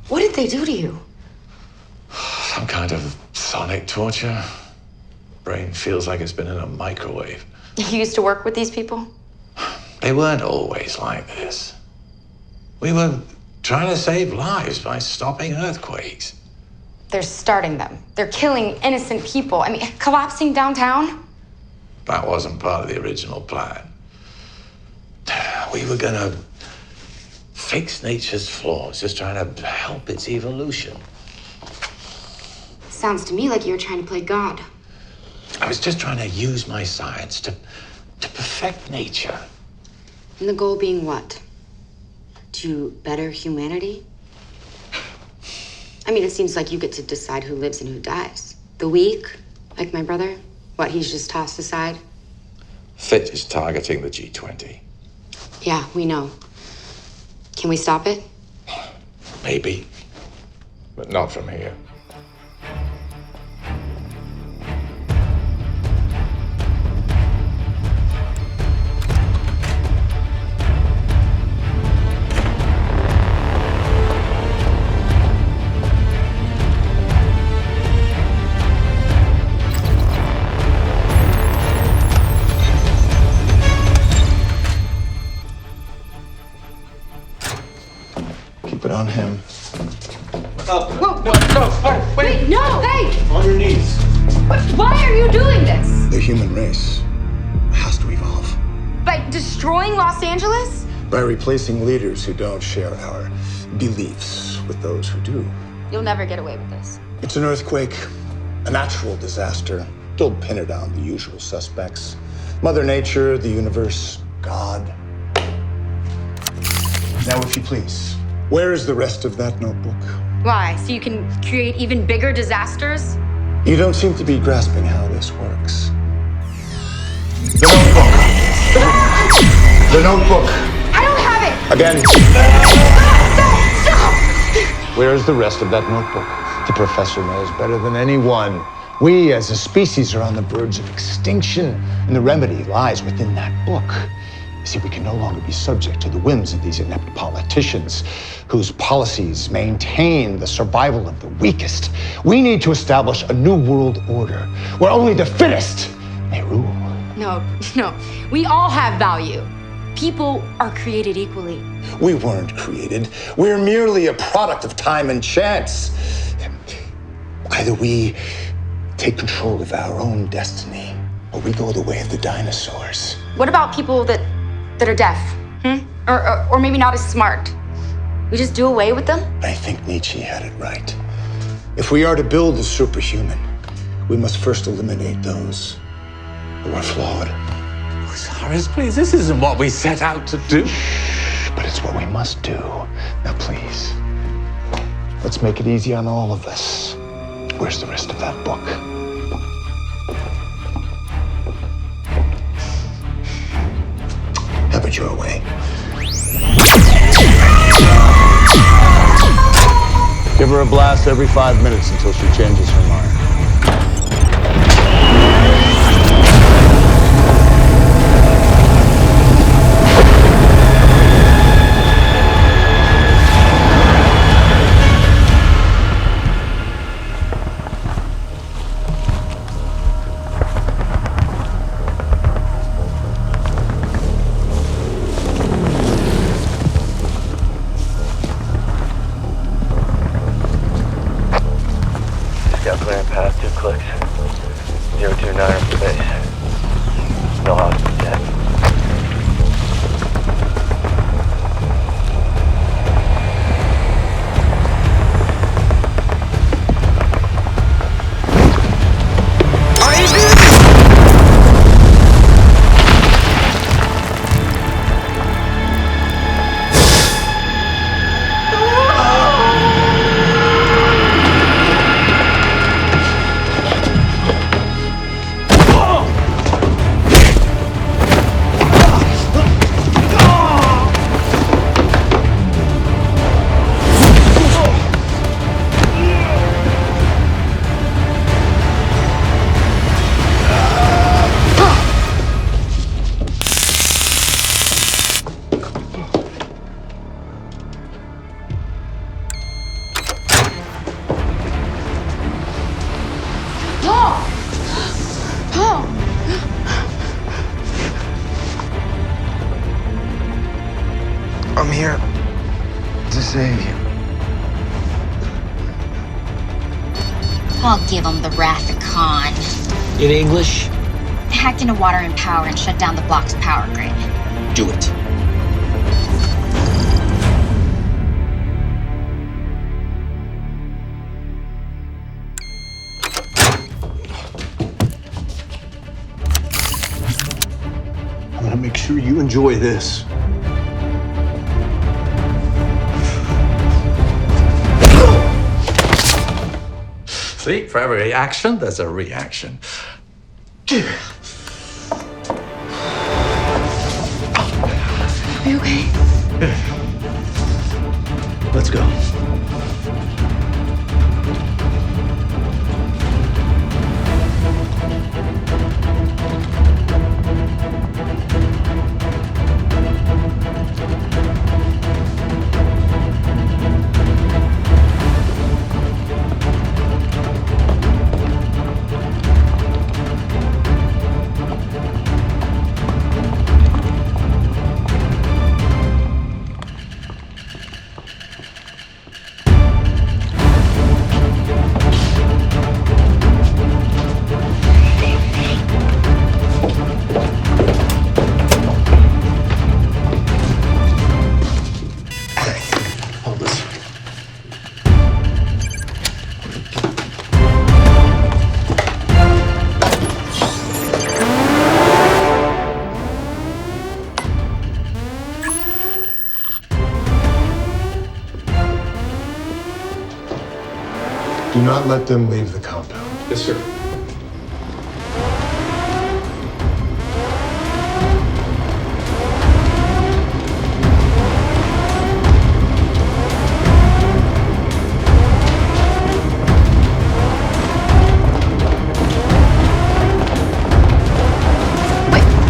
What did they do to you? Some kind of sonic torture. Brain feels like it's been in a microwave. You used to work with these people? They weren't always like this. We were trying to save lives by stopping earthquakes. They're starting them. They're killing innocent people. I mean, collapsing downtown? That wasn't part of the original plan. We were gonna fix nature's flaws, just trying to help its evolution. Sounds to me like you're trying to play God. I was just trying to use my science to perfect nature. And the goal being what? To better humanity? I mean, it seems like you get to decide who lives and who dies. The weak, like my brother, what, he's just tossed aside? Fit is targeting the G20. Yeah, we know. Can we stop it? Maybe, but not from here. Keep it on him. Whoa, no, wait, no, hey! On your knees. Why are you doing this? The human race has to evolve. By destroying Los Angeles? By replacing leaders who don't share our beliefs with those who do. You'll never get away with this. It's an earthquake, a natural disaster. Don't pin it on the usual suspects. Mother Nature, the universe, God. Now, if you please, where is the rest of that notebook? Why? So you can create even bigger disasters? You don't seem to be grasping how this works. The notebook! The notebook! I don't have it! Again. Stop! Where is the rest of that notebook? The professor knows better than anyone. We as a species are on the verge of extinction, and the remedy lies within that book. You see, we can no longer be subject to the whims of these inept politicians whose policies maintain the survival of the weakest. We need to establish a new world order where only the fittest may rule. No. We all have value. People are created equally. We weren't created. We're merely a product of time and chance. Either we take control of our own destiny, or we go the way of the dinosaurs. What about people that are deaf? Or maybe not as smart? We just do away with them? I think Nietzsche had it right. If we are to build a superhuman, we must first eliminate those who are flawed. Cyrus, please, this isn't what we set out to do. But it's what we must do. Now, please, let's make it easy on all of us. Where's the rest of that book? Have it your way. Give her a blast every 5 minutes until she changes her mind. Clearing path, 2 clicks. 029 for base. No hospital yet. Paul! I'm here to save you. I'll give him the Wrath of Khan. In English? Hacked into water and power and shut down the block's power grid. Do it. I'm gonna make sure you enjoy this. See, for every action, there's a reaction. Are you okay? Let's go. Do not let them leave the compound. Yes, sir.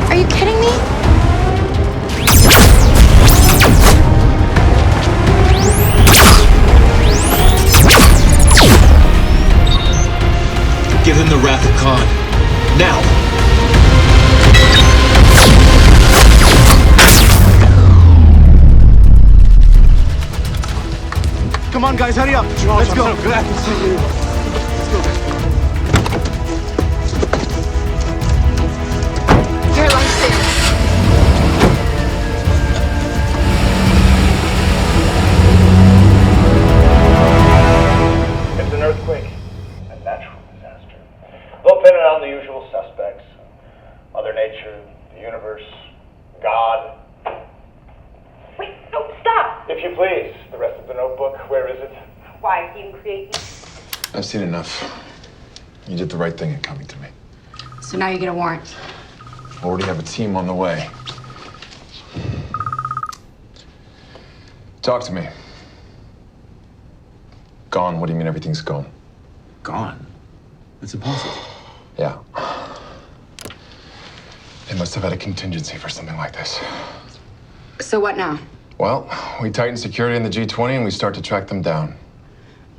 Are you kidding me? Give him the Wrath of Khan. Now! Come on, guys, hurry up. Let's go. I'm so glad to see you. Let's go, guys. Caroline's there. It's an earthquake, a natural disaster. They'll pin it on the usual suspects. Mother Nature, the universe, God. Wait, no, stop! If you please, the rest of the notebook, where is it? Why, you create me? I've seen enough. You did the right thing in coming to me. So now you get a warrant. Already have a team on the way. Talk to me. Gone, what do you mean everything's gone? Gone? That's impossible. Yeah. They must have had a contingency for something like this. So what now? Well, we tighten security in the G20 and we start to track them down.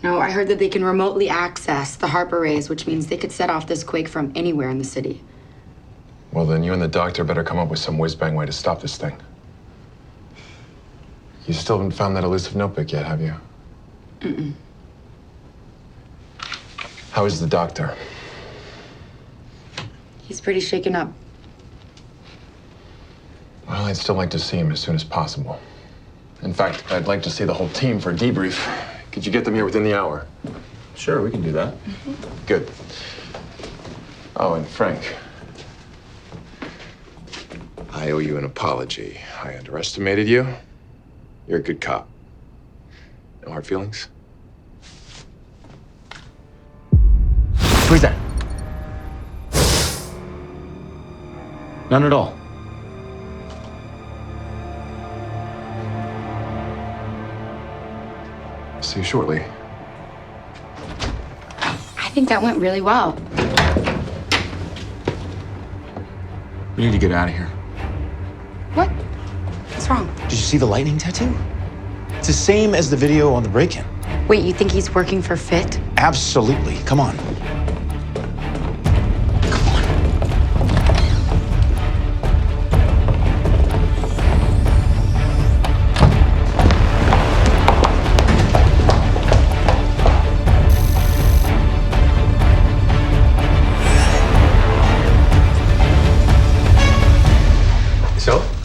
No, I heard that they can remotely access the HARP arrays, which means they could set off this quake from anywhere in the city. Well, then you and the doctor better come up with some whiz-bang way to stop this thing. You still haven't found that elusive notebook yet, have you? Mm-mm. How is the doctor? He's pretty shaken up. Well, I'd still like to see him as soon as possible. In fact, I'd like to see the whole team for a debrief. Could you get them here within the hour? Sure, we can do that. Good. Oh, and Frank. I owe you an apology. I underestimated you. You're a good cop. No hard feelings? Where's that? None at all. See you shortly. I think that went really well. We need to get out of here. What? What's wrong? Did you see the lightning tattoo? It's the same as the video on the break-in. Wait, you think he's working for FIT? Absolutely. Come on.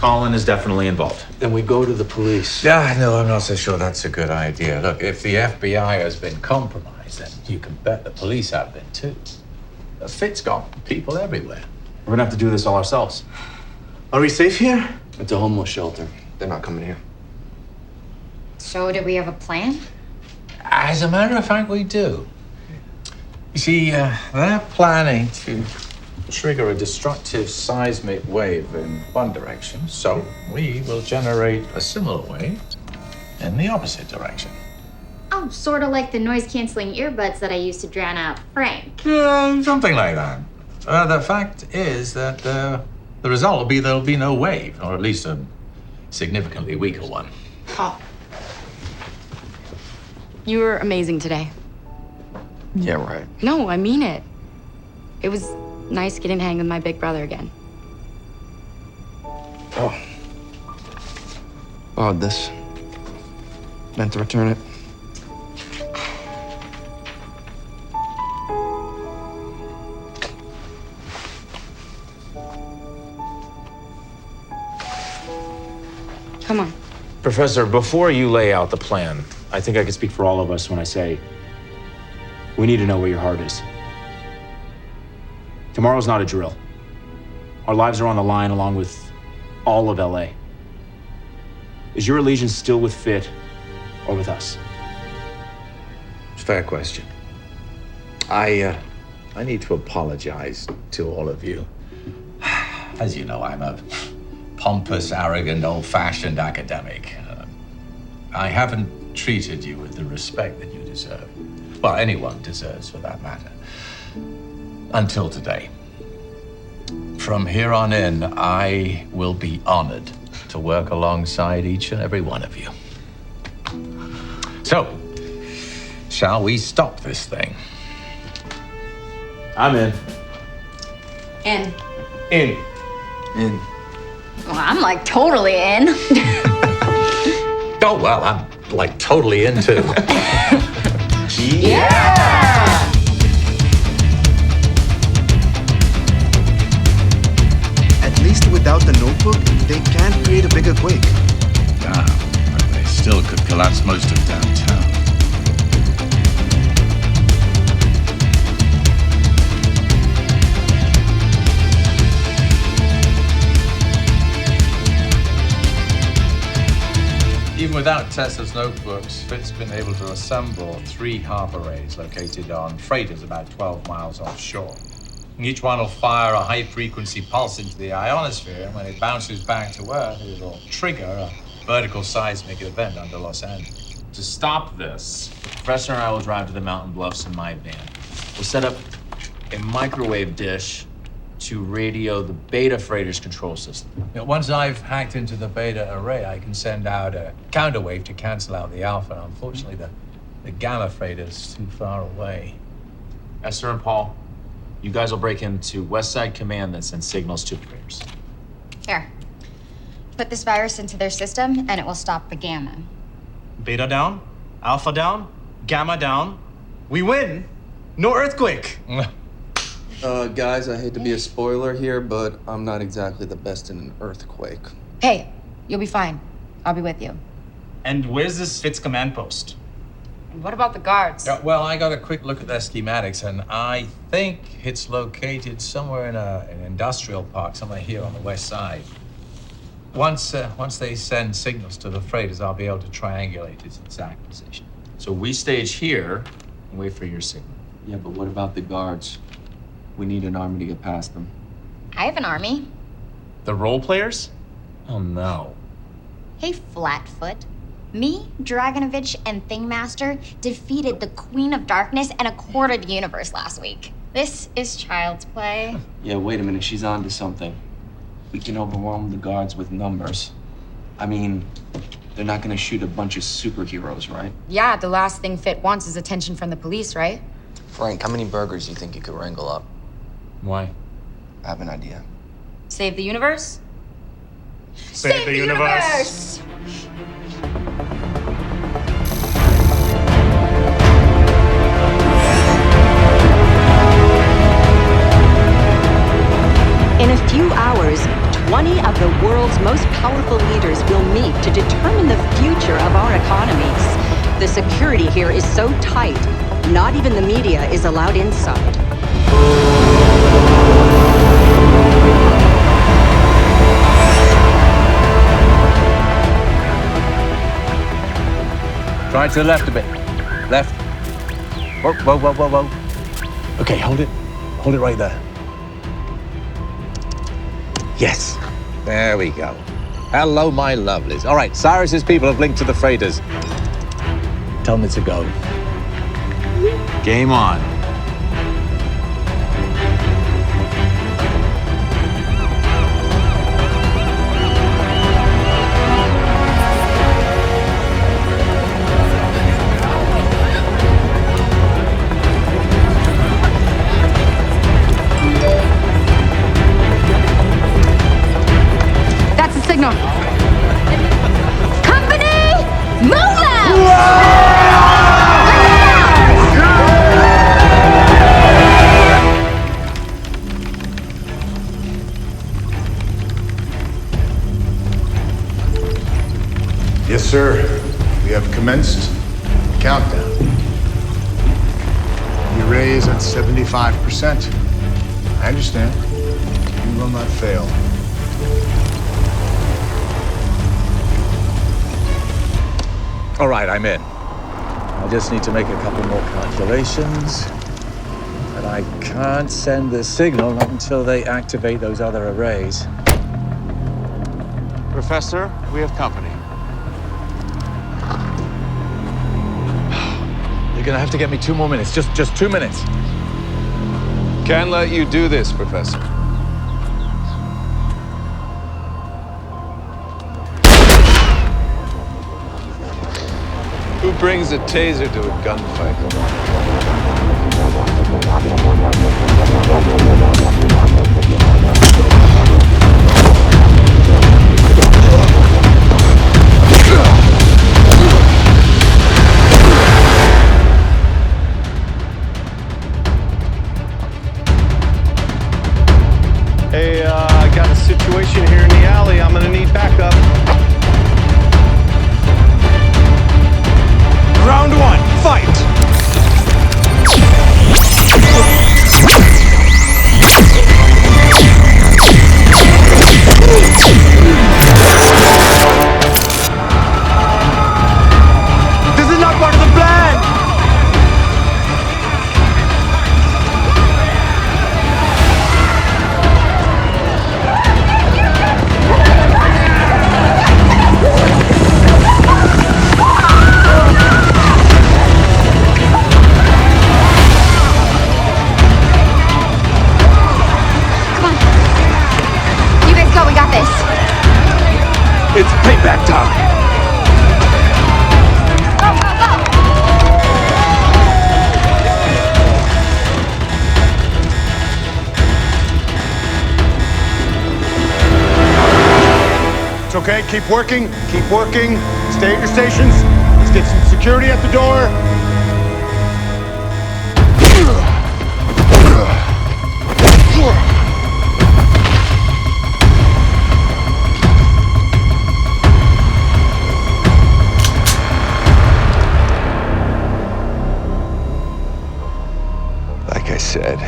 Colin is definitely involved. Then we go to the police. Yeah, no, I'm not so sure that's a good idea. Look, if the FBI has been compromised, then you can bet the police have been too. Fit's got people everywhere. We're gonna have to do this all ourselves. Are we safe here? It's a homeless shelter. They're not coming here. So, do we have a plan? As a matter of fact, we do. You see, they're planning to trigger a destructive seismic wave in one direction, so we will generate a similar wave in the opposite direction. Oh, sort of like the noise-canceling earbuds that I used to drown out Frank. Something like that. The fact is that the result will be there'll be no wave, or at least a significantly weaker one. Oh. You were amazing today. Yeah, right. No, I mean it. It was nice getting to hang with my big brother again. Oh. Borrowed this. Meant to return it. Come on. Professor, before you lay out the plan, I think I can speak for all of us when I say we need to know where your heart is. Tomorrow's not a drill. Our lives are on the line along with all of LA. Is your allegiance still with Fit or with us? It's a fair question. I need to apologize to all of you. As you know, I'm a pompous, arrogant, old-fashioned academic. I haven't treated you with the respect that you deserve. Well, anyone deserves, for that matter. Until today. From here on in, I will be honored to work alongside each and every one of you. So, shall we stop this thing? I'm in. In. In. In. Well, I'm like totally in. Oh, well, I'm like totally into. Yeah! At least without the notebook, they can't create a bigger quake. But they still could collapse most of downtown. Even without Tesla's notebooks, Fit's been able to assemble 3 half arrays located on freighters about 12 miles offshore. Each one will fire a high-frequency pulse into the ionosphere, and when it bounces back to Earth, it will trigger a vertical seismic event under Los Angeles. To stop this, the professor and I will drive to the mountain bluffs in my van. We'll set up a microwave dish to radio the beta freighter's control system. Once I've hacked into the beta array, I can send out a counterwave to cancel out the alpha. Unfortunately, the gamma freighter's too far away. Esther and Paul, you guys will break into West Side Command that sends signals to the freighters. Here. Put this virus into their system, and it will stop the gamma. Beta down, alpha down, gamma down. We win. No earthquake. Guys, I hate to be a spoiler here, but I'm not exactly the best in an earthquake. Hey, you'll be fine. I'll be with you. And where's this Fitz command post? And what about the guards? Yeah, well, I got a quick look at their schematics, and I think it's located somewhere in an industrial park, somewhere here on the west side. Once they send signals to the freighters, I'll be able to triangulate its exact position. So we stage here and wait for your signal. Yeah, but what about the guards? We need an army to get past them. I have an army. The role players? Oh no. Hey, Flatfoot. Me, Dragonovich, and Thingmaster defeated the Queen of Darkness and a quarter of the universe last week. This is child's play. Yeah, wait a minute, she's on to something. We can overwhelm the guards with numbers. I mean, they're not gonna shoot a bunch of superheroes, right? Yeah, the last thing Fit wants is attention from the police, right? Frank, how many burgers do you think you could wrangle up? Why? I have an idea. Save the universe? Save the universe! In a few hours, 20 of the world's most powerful leaders will meet to determine the future of our economies. The security here is so tight, not even the media is allowed inside. Try to the left a bit. Left. Whoa, whoa, whoa, whoa, whoa. Okay, hold it. Hold it right there. Yes. There we go. Hello, my lovelies. All right, Cyrus's people have linked to the freighters. Tell them it's a go. Game on. Signal. Company, move out! Yes, sir. We have commenced the countdown. The array is at 75%. I understand. You will not fail. All right, I'm in. I just need to make a couple more calculations. But I can't send the signal not until they activate those other arrays. Professor, we have company. You're gonna have to get me 2 more minutes. Just 2 minutes. Can't let you do this, Professor. Who brings a taser to a gunfight? Hey, I got a situation here in the alley. I'm gonna need backup. Round one, fight! This is not part of the plan! It's payback time. Go, go, go! It's okay, keep working, keep working. Stay at your stations. Let's get some security at the door. Like I said,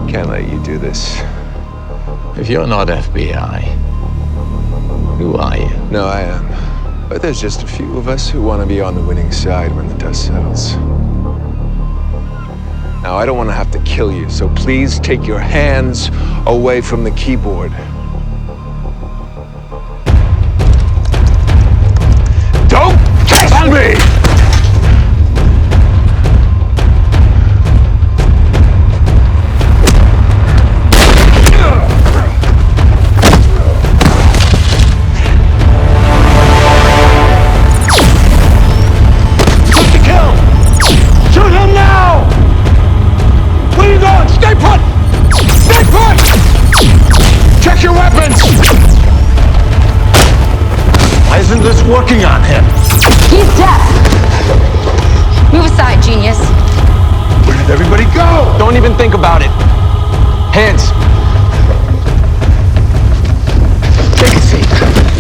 can't let you do this. If you're not FBI, who are you? No, I am. But there's just a few of us who want to be on the winning side when the dust settles. Now, I don't want to have to kill you, so please take your hands away from the keyboard. Don't test me! Working on him. He's deaf. Move aside, genius. Where did everybody go? Don't even think about it. Hands. Take a seat.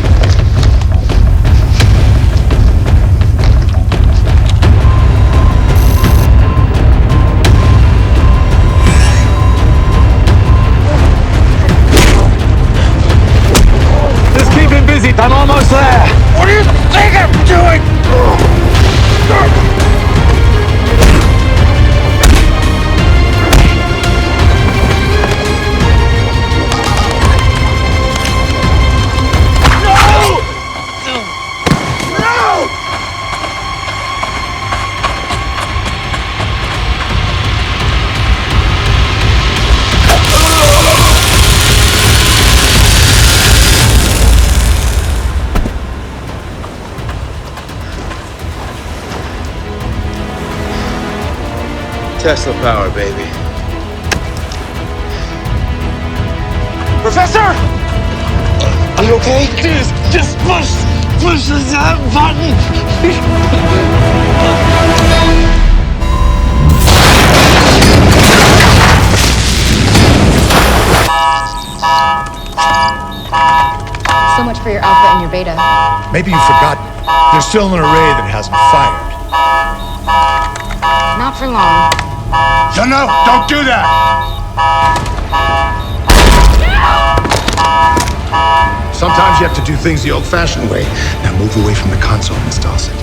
Tesla power, baby. Professor! Are you okay? Just push that button. So much for your alpha and your beta. Maybe you've forgotten. There's still an array that hasn't fired. Not for long. No, don't do that! Sometimes you have to do things the old-fashioned way. Now move away from the console, Miss Dawson.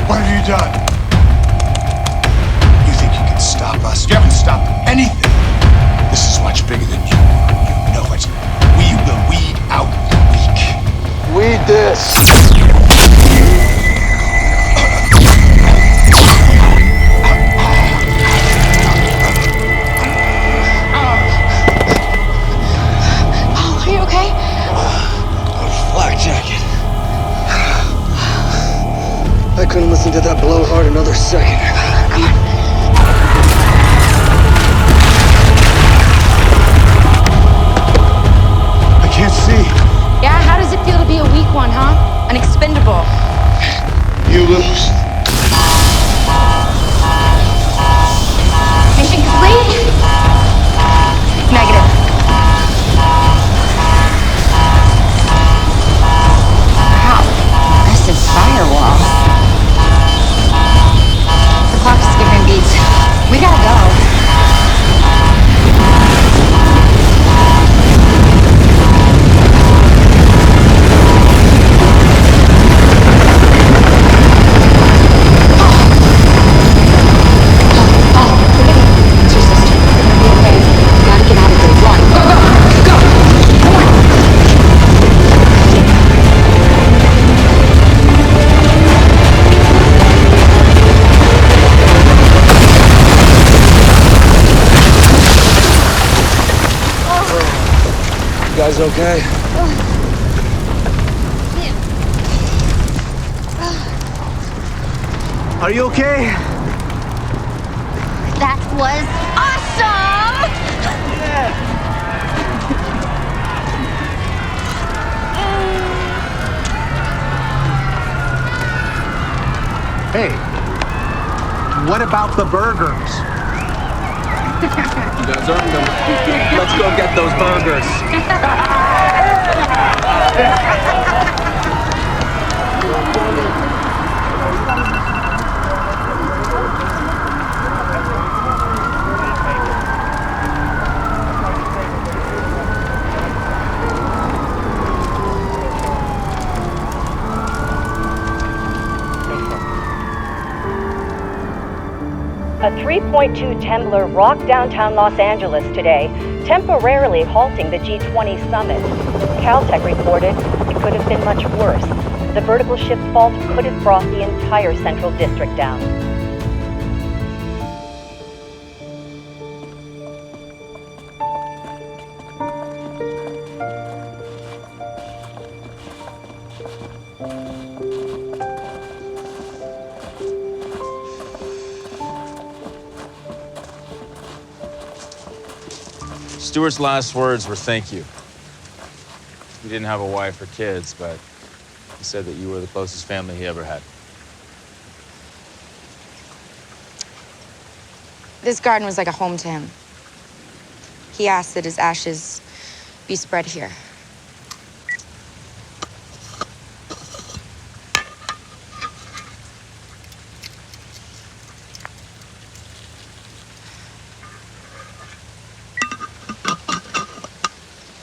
What have you done? You think you can stop us? You haven't stopped anything. This is much bigger than you. You know it. We will weed out the weak. Weed this. Oh, are you okay? Flak jacket. I couldn't listen to that blowhard another second. I can't see. Yeah, how does it feel to be a weak one, huh? An expendable. You lose. Mission complete? Negative. Wow, impressive firewall. The clock is skipping beats. We gotta go. You guys okay? Are you okay? That was awesome! Hey, what about the burgers? You guys earned them. Let's go get those burgers. A 3.2 Temblor rocked downtown Los Angeles today, temporarily halting the G20 summit. Caltech reported it could have been much worse. The vertical shift fault could have brought the entire central district down. Stuart's last words were thank you. He didn't have a wife or kids, but he said that you were the closest family he ever had. This garden was like a home to him. He asked that his ashes be spread here.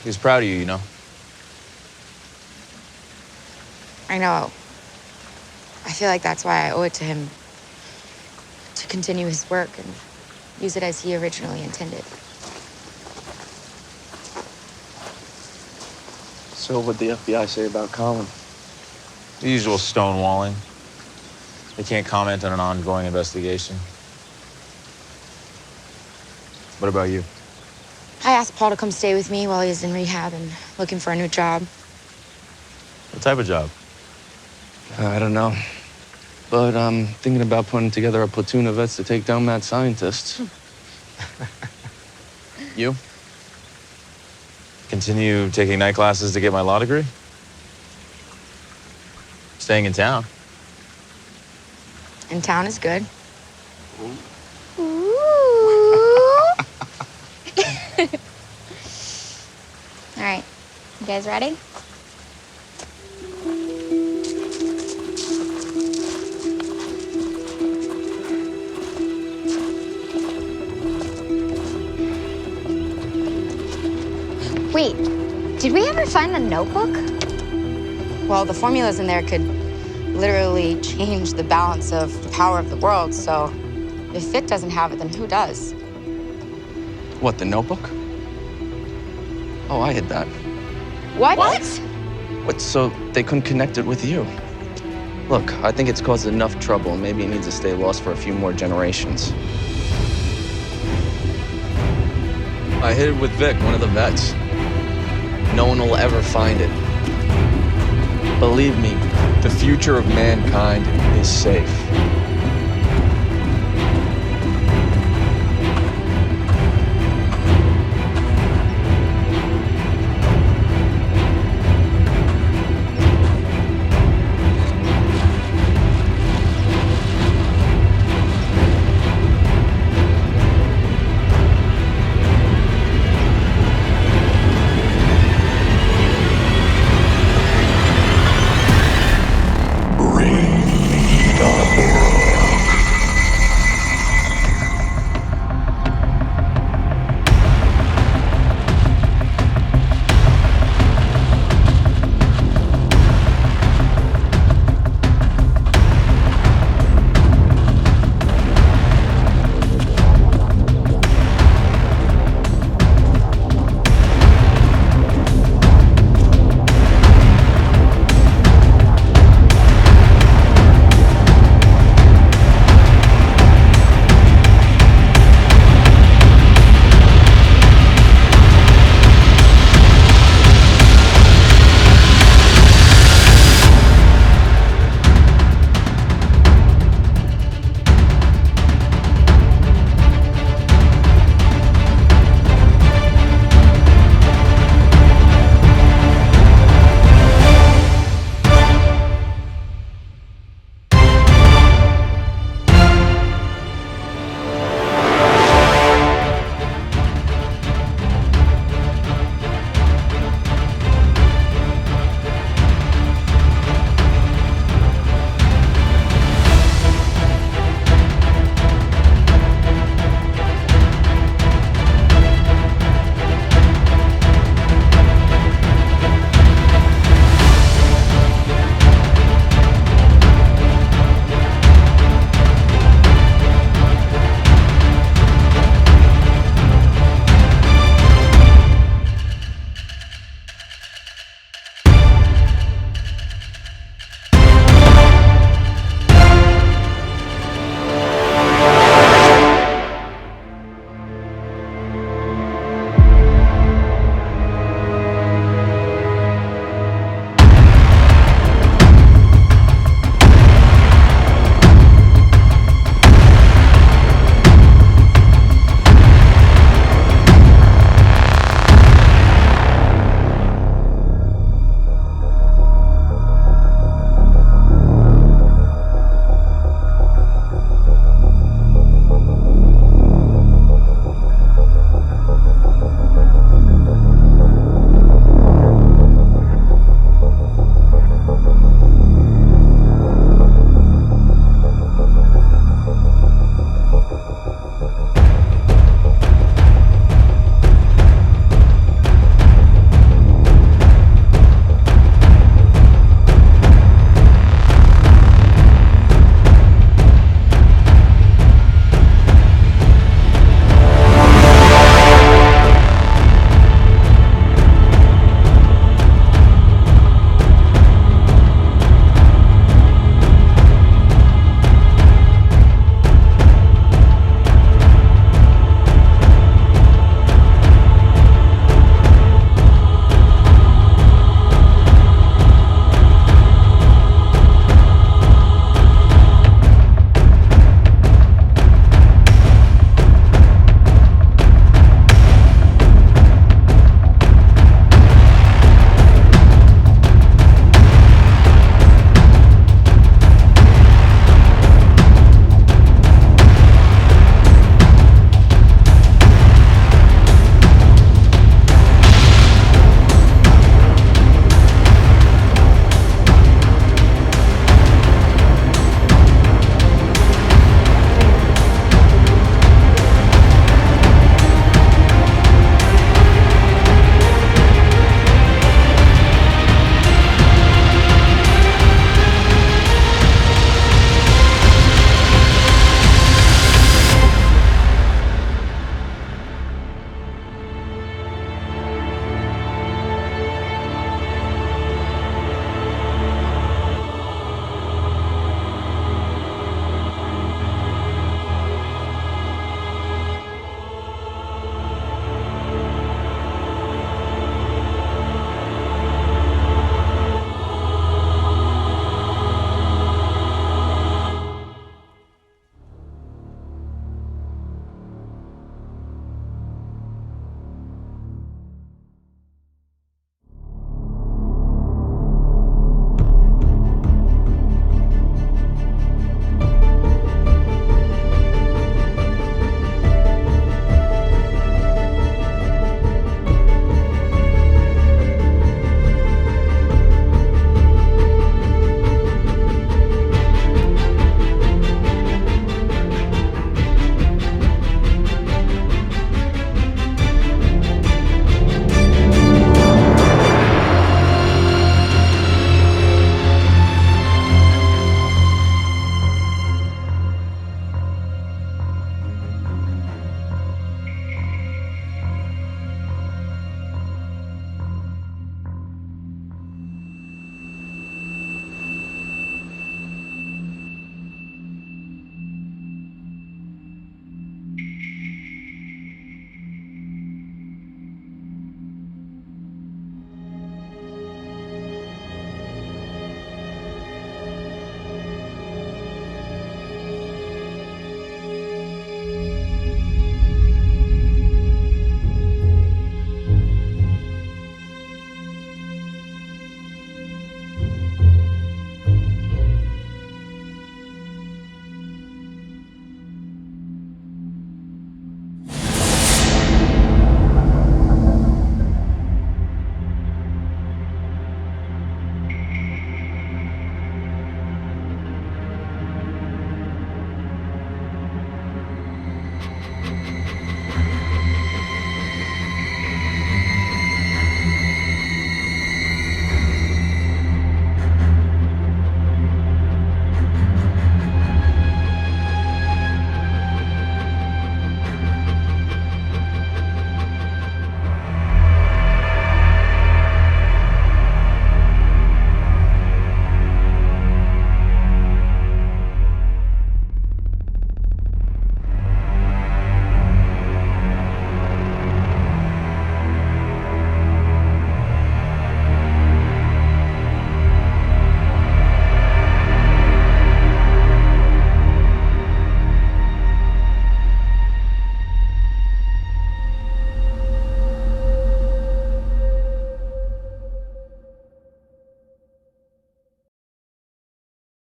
He's proud of you, you know? I know. I feel like that's why I owe it to him to continue his work and use it as he originally intended. So what'd the FBI say about Colin? The usual stonewalling. They can't comment on an ongoing investigation. What about you? I asked Paul to come stay with me while he's in rehab and looking for a new job. What type of job? I don't know. But I'm thinking about putting together a platoon of vets to take down mad scientists. You? Continue taking night classes to get my law degree? Staying in town? And town is good. All right, you guys ready? Wait, did we ever find the notebook? Well, the formulas in there could literally change the balance of the power of the world, so if it doesn't have it, then who does? What, the notebook? Oh, I hid that. What? What, so they couldn't connect it with you? Look, I think it's caused enough trouble. Maybe it needs to stay lost for a few more generations. I hid it with Vic, one of the vets. No one will ever find it. Believe me, the future of mankind is safe.